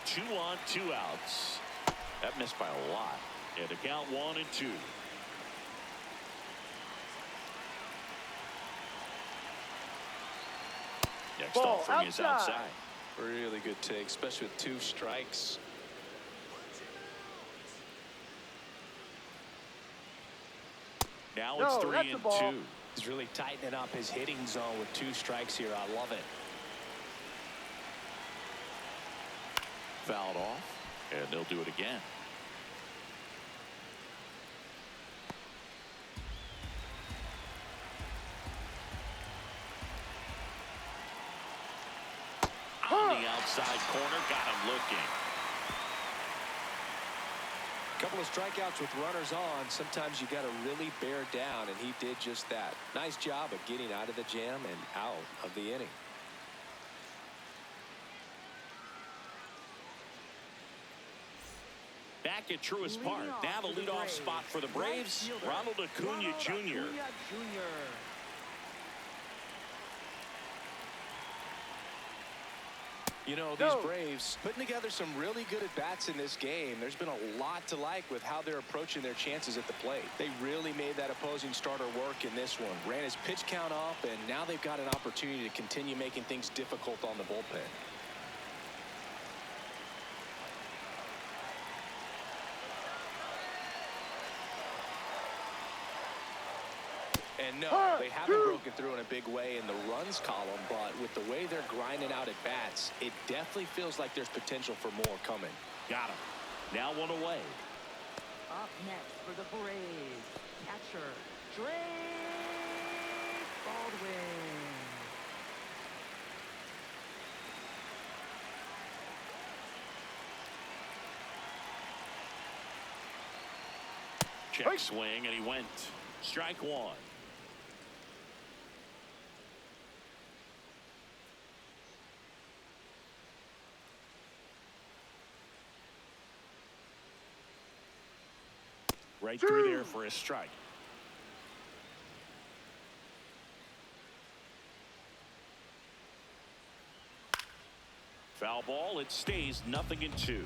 Two on, 2 outs. That missed by a lot. And a count 1-2. Next Ball offering is outside. Really good take, especially with 2 strikes. Now it's 3 and 2. He's really tightening up his hitting zone with 2 strikes here. I love it. Fouled off, and they'll do it again. On the outside corner, got him looking. A couple of strikeouts with runners on. Sometimes you got to really bear down, and he did just that. Nice job of getting out of the jam and out of the inning. Back at Truist Park. Now the leadoff spot for the Braves, Ronald Acuna Jr. You know, these Braves putting together some really good at-bats in this game. There's been a lot to like with how they're approaching their chances at the plate. They really made that opposing starter work in this one. Ran his pitch count up, and now they've got an opportunity to continue making things difficult on the bullpen. And no, they haven't broken through in a big way in the runs column, but with the way they're grinding out at bats, it definitely feels like there's potential for more coming. Got him. Now one away. Up next for the Braves, catcher, Drake Baldwin. Check swing, and he went. Strike one. Right through there for a strike. Foul ball. It stays 0-2.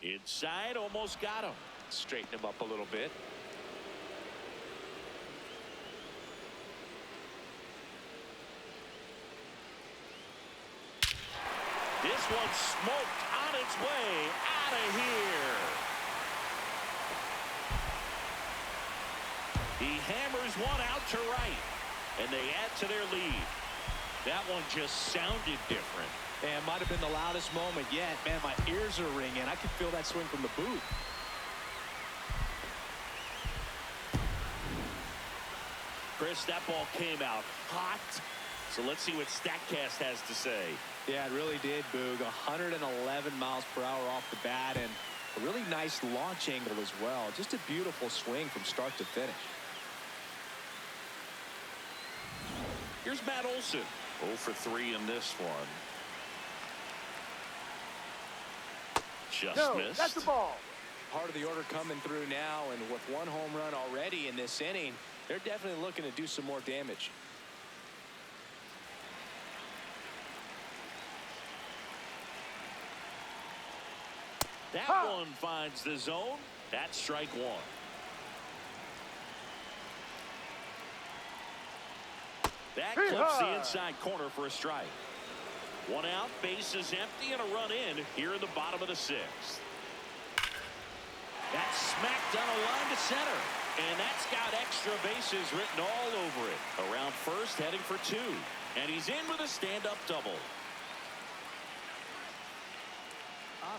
Inside, almost got him. Straighten him up a little bit. This one smoked on its way out of here. He hammers one out to right, and they add to their lead. That one just sounded different. And it might have been the loudest moment yet. Man, my ears are ringing. I can feel that swing from the booth. Chris, that ball came out hot. So let's see what StatCast has to say. Yeah, it really did, Boog. 111 miles per hour off the bat, and a really nice launch angle as well. Just a beautiful swing from start to finish. Here's Matt Olson. 0 for 3 in this one. Just missed. That's the ball. Part of the order coming through now, and with one home run already in this inning, they're definitely looking to do some more damage. That one finds the zone. That's strike one. That clips the inside corner for a strike. One out, base is empty, and a run in here in the bottom of the 6th. That's smacked down a line to center. And that's got extra bases written all over it. Around first, heading for 2. And he's in with a stand-up double.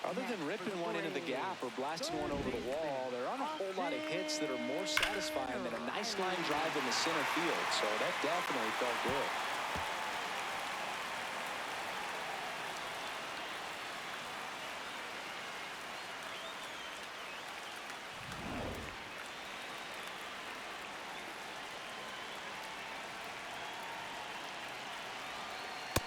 Other than ripping one into the gap or blasting one over the wall, there aren't a whole lot of hits that are more satisfying than a nice line drive in the center field. So that definitely felt good.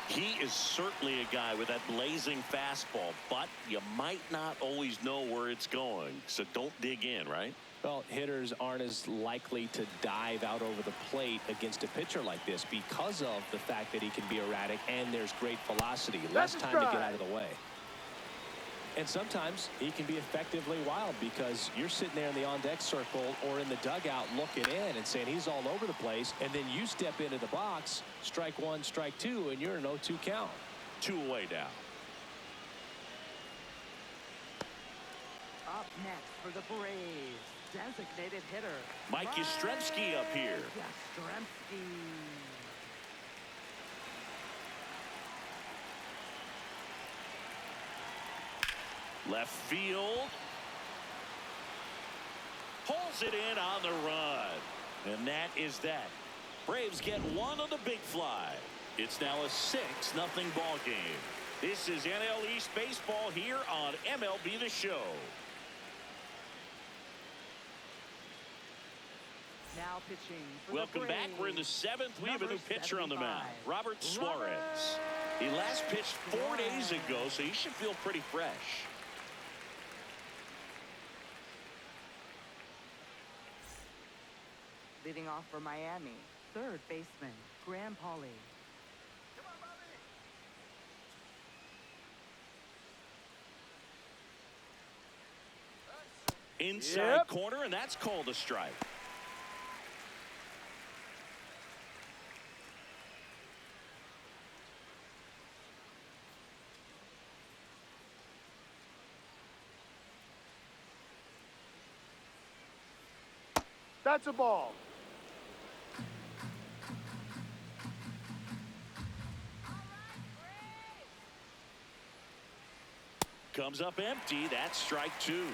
He is certainly a guy with that blazing fastball, but you might not always know where it's going, so don't dig in, right? Well, hitters aren't as likely to dive out over the plate against a pitcher like this because of the fact that he can be erratic and there's great velocity, less time to get out of the way. And sometimes he can be effectively wild because you're sitting there in the on-deck circle or in the dugout looking in and saying he's all over the place, and then you step into the box, strike one, strike two, and you're an 0-2 count. 2 away now. Up next for the Braves, designated hitter Mike Yastrzemski up here. Yastrzemski. Left field. Pulls it in on the run. And that is that. Braves get one on the big fly. It's now a 6-0 ball game. This is NL East baseball here on MLB The Show. Now pitching for Welcome the back. Braves, We're in the 7th. We have a new number pitcher on the mound, 75, Robert Suarez. He last pitched 4 days ago, so he should feel pretty fresh. Leading off for Miami, third baseman Graham Pauley. Inside corner, and that's called a strike. That's a ball. Comes up empty. That's strike two.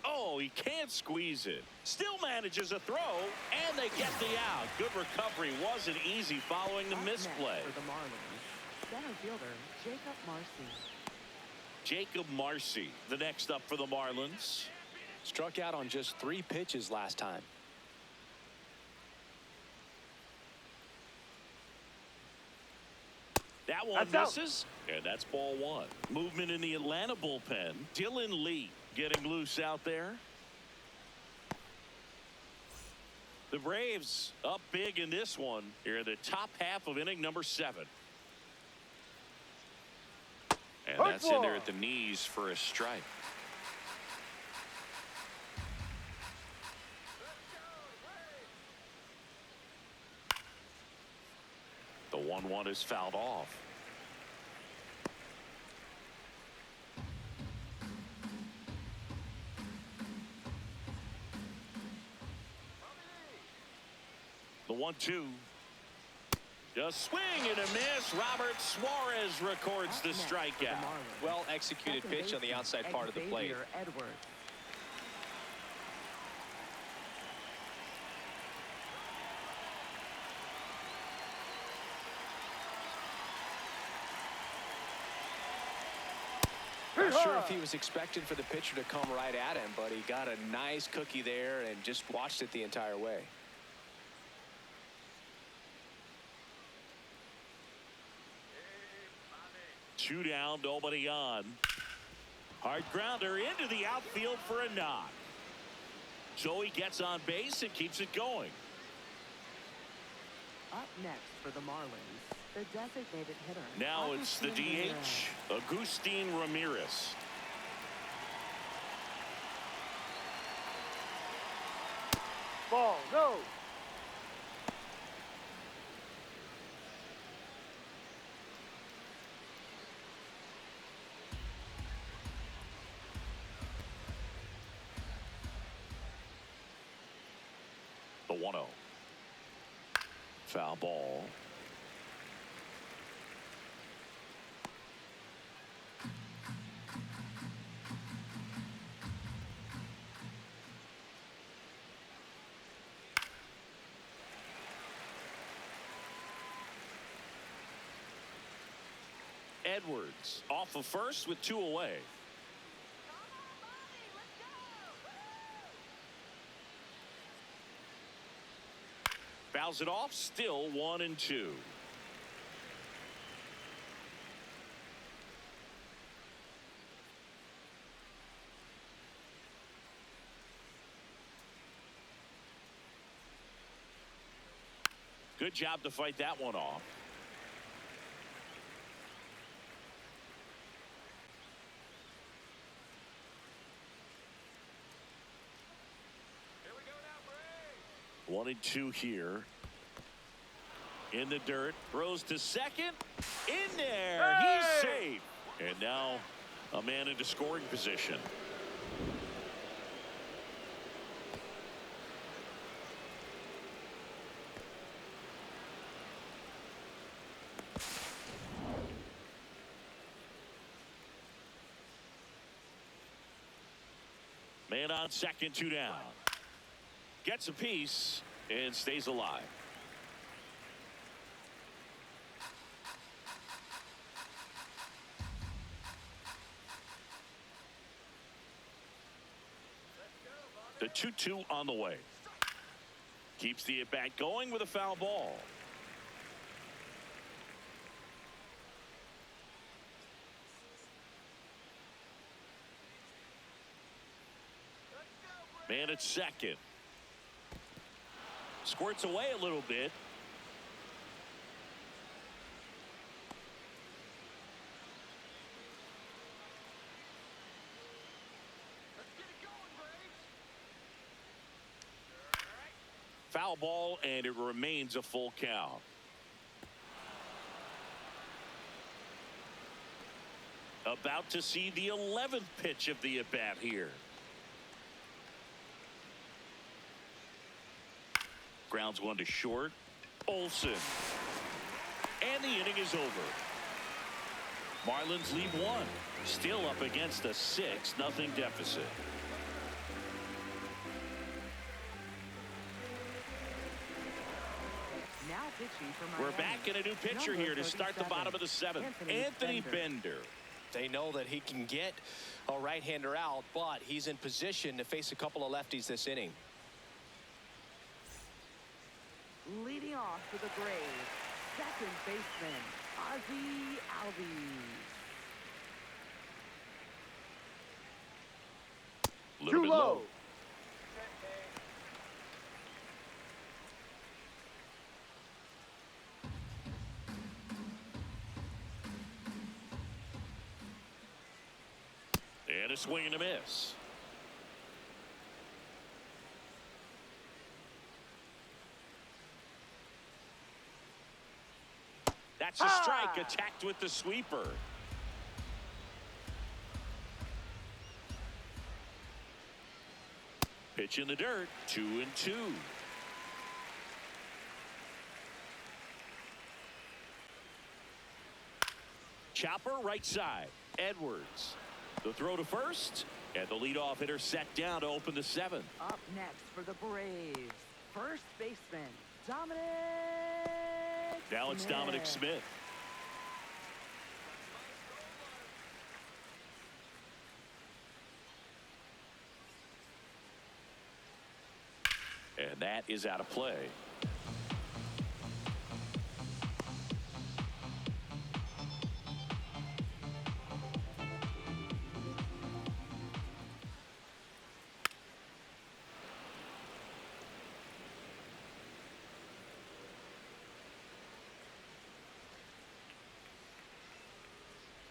Oh, he can't squeeze it. Still manages a throw, and they get the out. Good recovery. Wasn't easy following the misplay. For the Marlins, center fielder Jacob Marcy. Jacob Marcy, the next up for the Marlins. Struck out on just 3 pitches last time. That one That's misses, and that's ball one. Movement in the Atlanta bullpen. Dylan Lee getting loose out there. The Braves up big in this one. Here in the top half of inning number 7. And that's in there at the knees for a strike. The 1-1 is fouled off. The 1-2. Just swing and a miss. Robert Suarez records the strikeout. Well executed pitch on the outside part of the plate. Edwards. Not sure if he was expecting for the pitcher to come right at him, but he got a nice cookie there and just watched it the entire way. Two down, nobody on. Hard grounder into the outfield for a knock. So he gets on base and keeps it going. Up next for the Marlins, the designated hitter. Now it's the Agustin DH, Ramirez. Agustin Ramirez. Ball, no. The 1-0. Foul ball. Edwards off of first with 2 away. Fouls it off, still 1-2. Good job to fight that one off. Here we go now, Braves. 1-2 here. In the dirt, throws to second. In there, he's safe. And now a man into scoring position. Man on second, 2 down. Gets a piece and stays alive. The 2-2 on the way. Keeps the at-bat going with a foul ball. Man at second. Squirts away a little bit. Let's get it going, Braves. Foul ball, and it remains a full count. About to see the 11th pitch of the at-bat here. Grounds one to short. Olsen. And the inning is over. Marlins lead one. Still up against a 6-0 deficit. Now pitching for We're Miami. back in a new pitcher Number here to start the 37, bottom of the 7th. Anthony Bender. They know that he can get a right-hander out, but he's in position to face a couple of lefties this inning. Leading off for the Braves, second baseman, Ozzie Albies. Little Too bit low. And a swing and a miss. That's a strike, attacked with the sweeper. Pitch in the dirt, 2-2. Chopper right side. Edwards. The throw to first, and the leadoff hitter set down to open the 7th. Up next for the Braves, first baseman, Dominic. Now it's Dominic Smith. And that is out of play.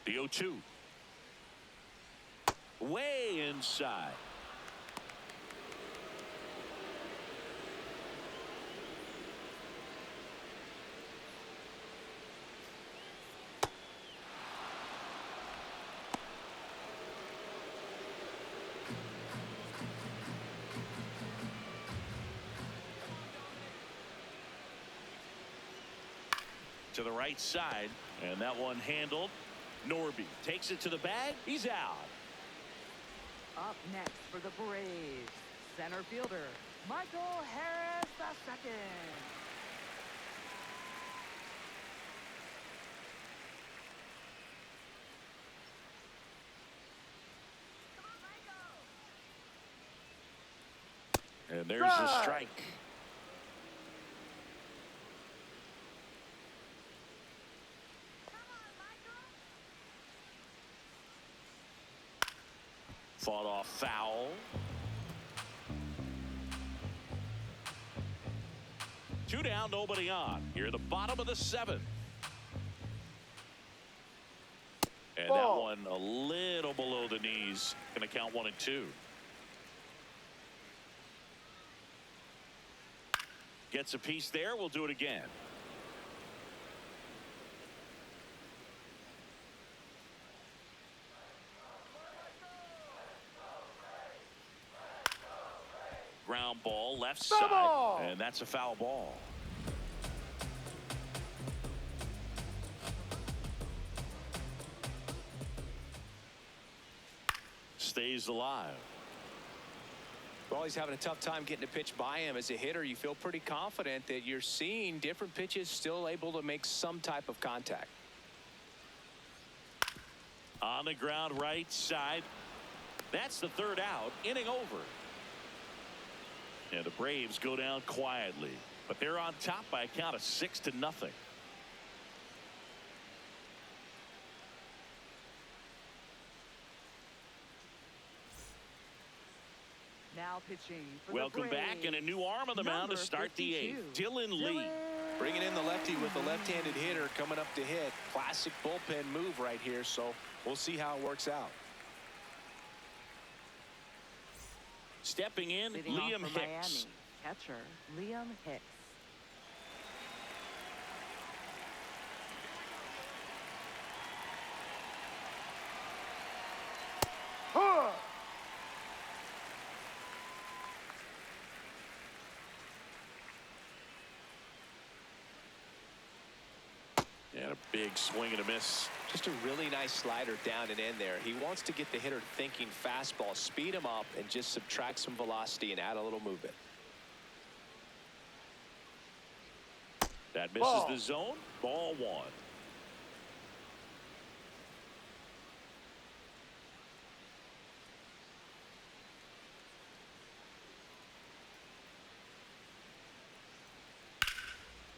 The 0-2. Way inside. To the right side, and that one handled. Norby takes it to the bag. He's out. Up next for the Braves, center fielder, Michael Harris II. And there's the strike. Fought off foul. 2 down, nobody on. Here at the bottom of the 7th. And that one a little below the knees. Going to count 1 and 2. Gets a piece there. We'll do it again. Ground ball left side, and that's a foul ball. Stays alive. Well, he's having a tough time getting a pitch by him. As a hitter, you feel pretty confident that you're seeing different pitches still able to make some type of contact. On the ground right side. That's the 3rd out. Inning over. And the Braves go down quietly, but they're on top by a count of 6-0. Now pitching for Welcome the back, Braves, and a new arm on the mound to start the 8th. 52, Dylan Lee. Bringing in the lefty with the left-handed hitter coming up to hit. Classic bullpen move right here, so we'll see how it works out. Stepping in, Leading Liam off for Hicks. Miami, catcher Liam Hicks. big swing and a miss. Just a really nice slider down and in there. He wants to get the hitter thinking fastball, speed him up, and just subtract some velocity and add a little movement. That misses the zone. Ball one.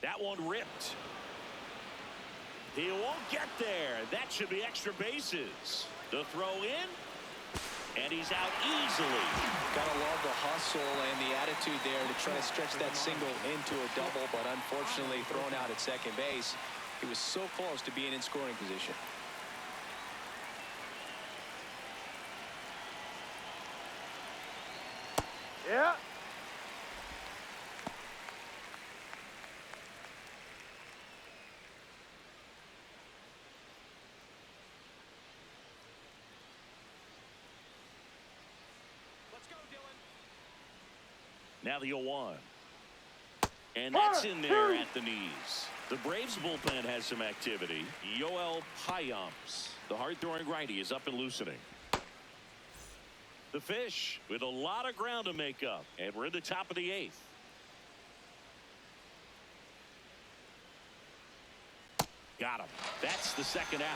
That one ripped. He won't get there. That should be extra bases. The throw in. And he's out easily. Gotta love the hustle and the attitude there to try to stretch that single into a double, but unfortunately thrown out at second base. He was so close to being in scoring position. Yeah. Now the 0-1. And that's in there at the knees. The Braves bullpen has some activity. Yoel Payamps, the hard-throwing righty, is up and loosening. The Fish with a lot of ground to make up. And we're in the top of the 8th. Got him. That's the second out.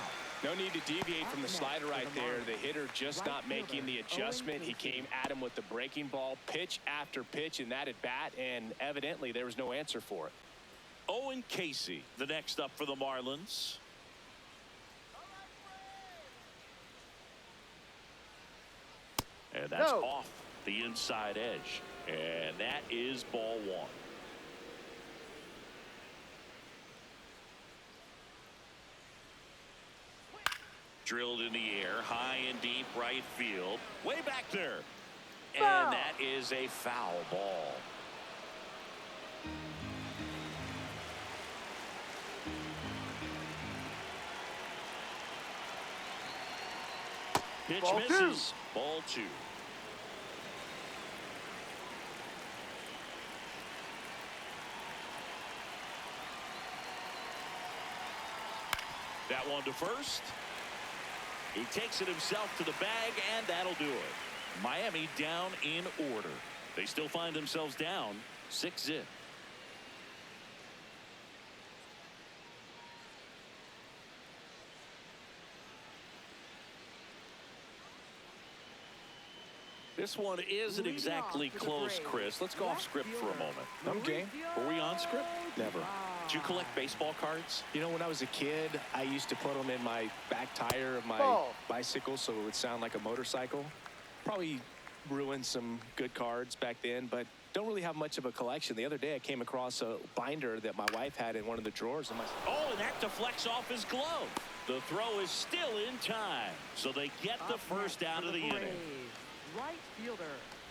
No need to deviate from the slider right there. The hitter just not making the adjustment. He came at him with the breaking ball, pitch after pitch in that at bat, and evidently there was no answer for it. Owen Casey, the next up for the Marlins. And that's off the inside edge. And that is ball one. Drilled in the air, high and deep right field. Way back there. And that is a foul ball. Pitch misses. Ball two. That one to first. He takes it himself to the bag, and that'll do it. Miami down in order. They still find themselves down 6-0. This one isn't exactly close, Chris. Let's go off script for a moment. Okay. Were we on script? Never. Did you collect baseball cards? You know, when I was a kid, I used to put them in my back tire of my bicycle so it would sound like a motorcycle. Probably ruined some good cards back then, but don't really have much of a collection. The other day I came across a binder that my wife had in one of the drawers. Oh, and that deflects off his glove. The throw is still in time, so they get the first out of the inning. Right fielder,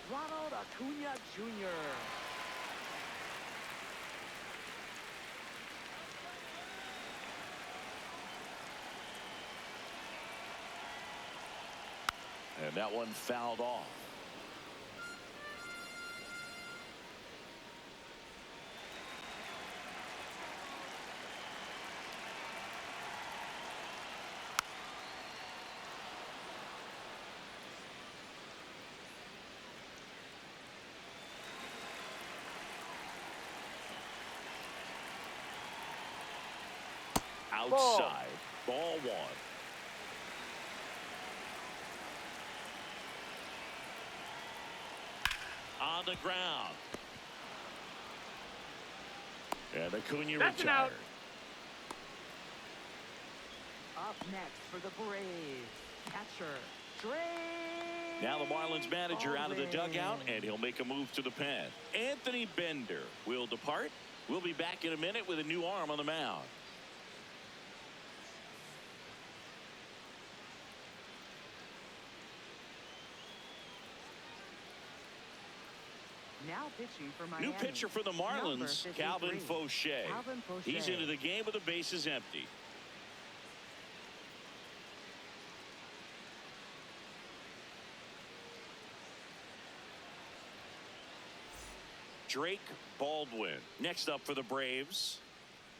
Ronald Acuna Jr. And that one fouled off. Outside, ball one. On the ground. And Acuna retired. Up next for the Braves, catcher, Drake. Now the Marlins manager out of the dugout, and he'll make a move to the pen. Anthony Bender will depart. We'll be back in a minute with a new arm on the mound. Now pitching for Miami. New pitcher for the Marlins, Calvin Fauché. He's into the game with the bases empty. Drake Baldwin next up for the Braves.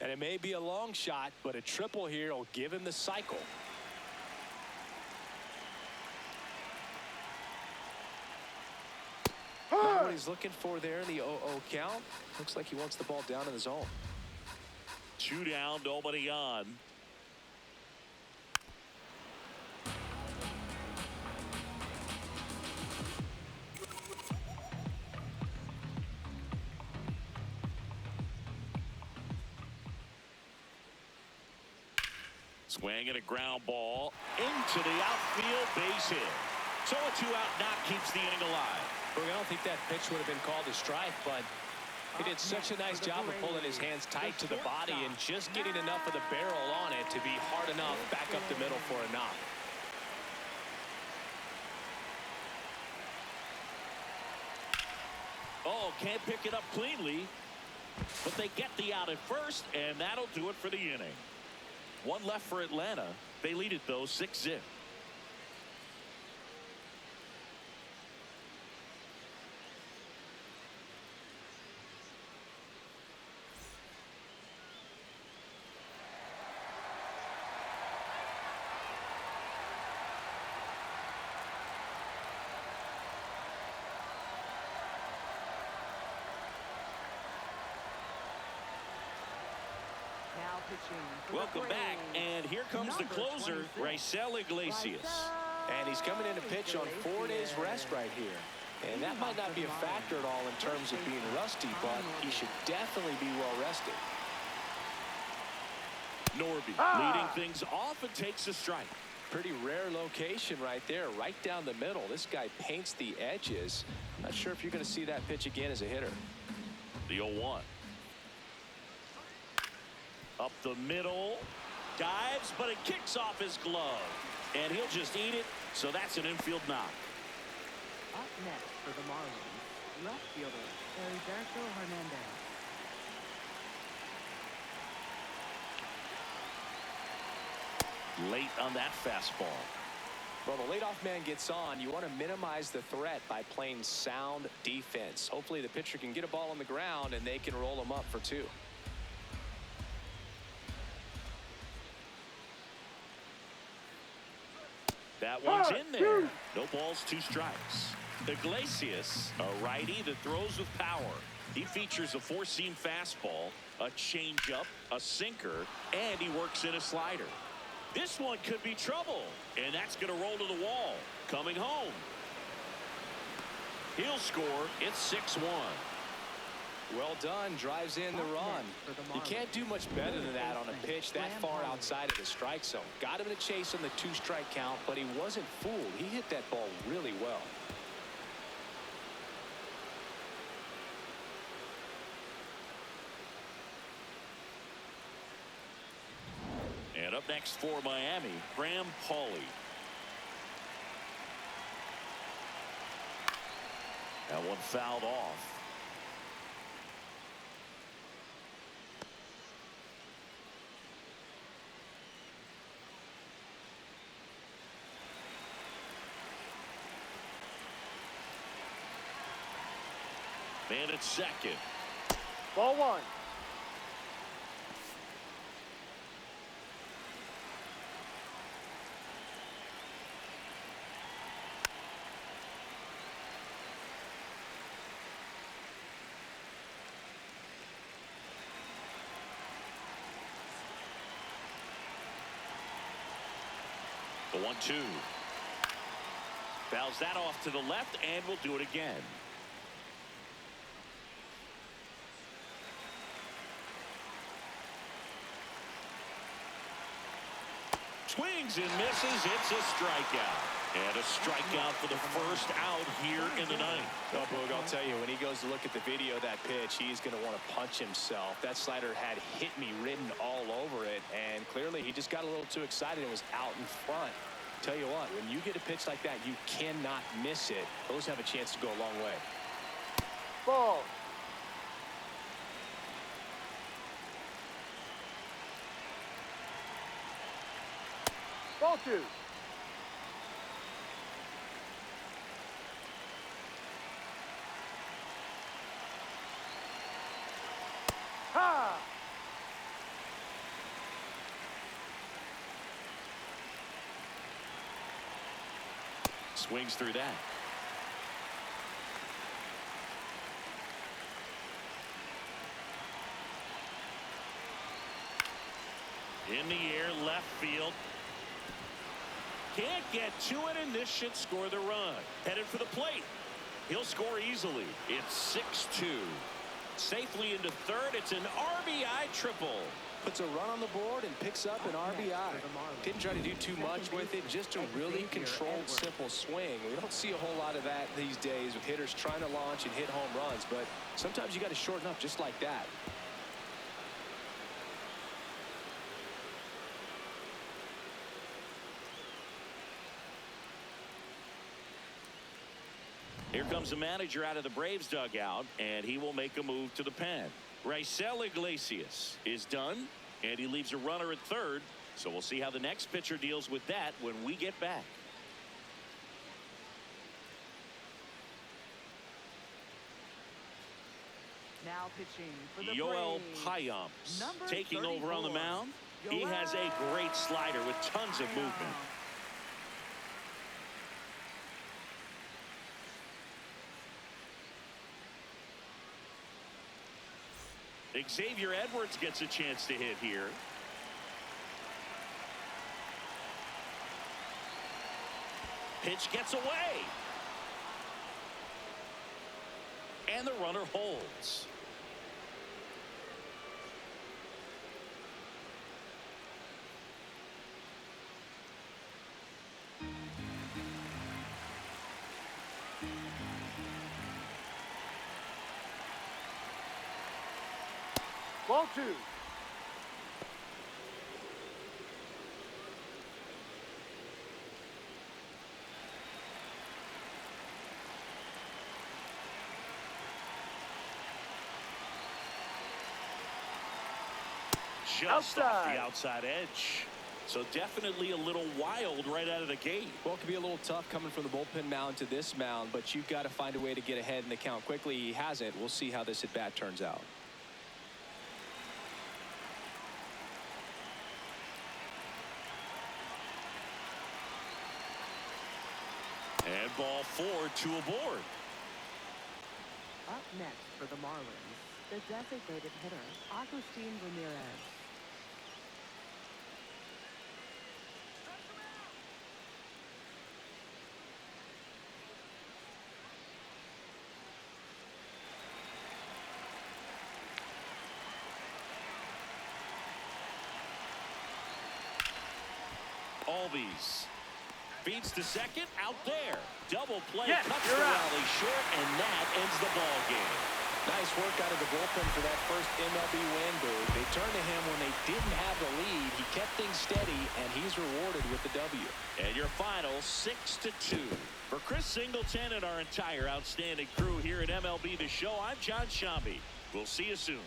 And it may be a long shot, but a triple here will give him the cycle. Not what he's looking for there in the 0-0 count. Looks like he wants the ball down in the zone. 2 down, nobody on. Swing and a ground ball into the outfield, base hit. So a 2-out knock keeps the inning alive. Well, I don't think that pitch would have been called a strike, but he did such a nice job of pulling his hands tight to the body and just getting enough of the barrel on it to be hard enough back up the middle for a knock. Oh, can't pick it up cleanly, but they get the out at first, and that'll do it for the inning. 1 left for Atlanta. They lead it, though, 6-0. Now pitching for the Welcome back, Braves, and here comes the number closer, 26, Raisel Iglesias. And he's coming in to pitch on 4 days rest right here. And that might not be a factor at all in terms of being rusty, but he should definitely be well rested. Norby leading things off and takes a strike. Pretty rare location right there, right down the middle. This guy paints the edges. Not sure if you're going to see that pitch again as a hitter. The 0-1. Up the middle. Dives, but it kicks off his glove. And he'll just eat it, so that's an infield knock. Up next for the Marlins, left fielder Heriberto Hernandez. Late on that fastball. Well, the leadoff man gets on. You want to minimize the threat by playing sound defense. Hopefully the pitcher can get a ball on the ground and they can roll him up for 2. That one's in there. No balls, 2 strikes. Iglesias, a righty that throws with power. He features a 4-seam fastball, a changeup, a sinker, and he works in a slider. This one could be trouble, and that's going to roll to the wall. Coming home. He'll score. It's 6-1. Well done. Drives in the run. You can't do much better than that on a pitch that far outside of the strike zone. Got him to chase on the 2-strike count, but he wasn't fooled. He hit that ball really well. And up next for Miami, Graham Pauley. That one fouled off. Man at second. Ball 1. The 1-2. Fouls that off to the left, and we'll do it again. Swings and misses. It's a strikeout. And a strikeout for the first out here in the ninth. Oh, Boog, I'll tell you, when he goes to look at the video of that pitch, he's going to want to punch himself. That slider had hit me written all over it, and clearly he just got a little too excited and was out in front. Tell you what, when you get a pitch like that, you cannot miss it. Those have a chance to go a long way. Ball. Ball 2. Ha! Swings through that. In the air, left field. Can't get to it, and this should score the run. Headed for the plate. He'll score easily. It's 6-2. Safely into third. It's an RBI triple. Puts a run on the board and picks up an RBI. Didn't try to do too much with it. Just a really controlled, simple swing. We don't see a whole lot of that these days with hitters trying to launch and hit home runs. But sometimes you got to shorten up just like that. Here comes the manager out of the Braves dugout, and he will make a move to the pen. Raisel Iglesias is done, and he leaves a runner at third. So we'll see how the next pitcher deals with that when we get back. Now pitching for the Yoel Braves, Payamps number taking over on the 34. mound. He has a great slider with tons of movement. Xavier Edwards gets a chance to hit here. Pitch gets away. And the runner holds. Ball 2. Just off Outside. the outside edge. So definitely a little wild right out of the gate. Well, it can be a little tough coming from the bullpen mound to this mound, but you've got to find a way to get ahead in the count quickly. He hasn't. We'll see how this at bat turns out. And ball 4, 2 aboard. Up next for the Marlins, the designated hitter, Agustin Ramirez. Albies feeds to second, out there. Double play, Yes, cuts you're the out. rally short, and that ends the ball game. Nice work out of the bullpen for that first MLB win, Boog. They turned to him when they didn't have the lead. He kept things steady, and he's rewarded with the W. And your final 6-2. For Chris Singleton and our entire outstanding crew here at MLB The Show, I'm John Shambi. We'll see you soon.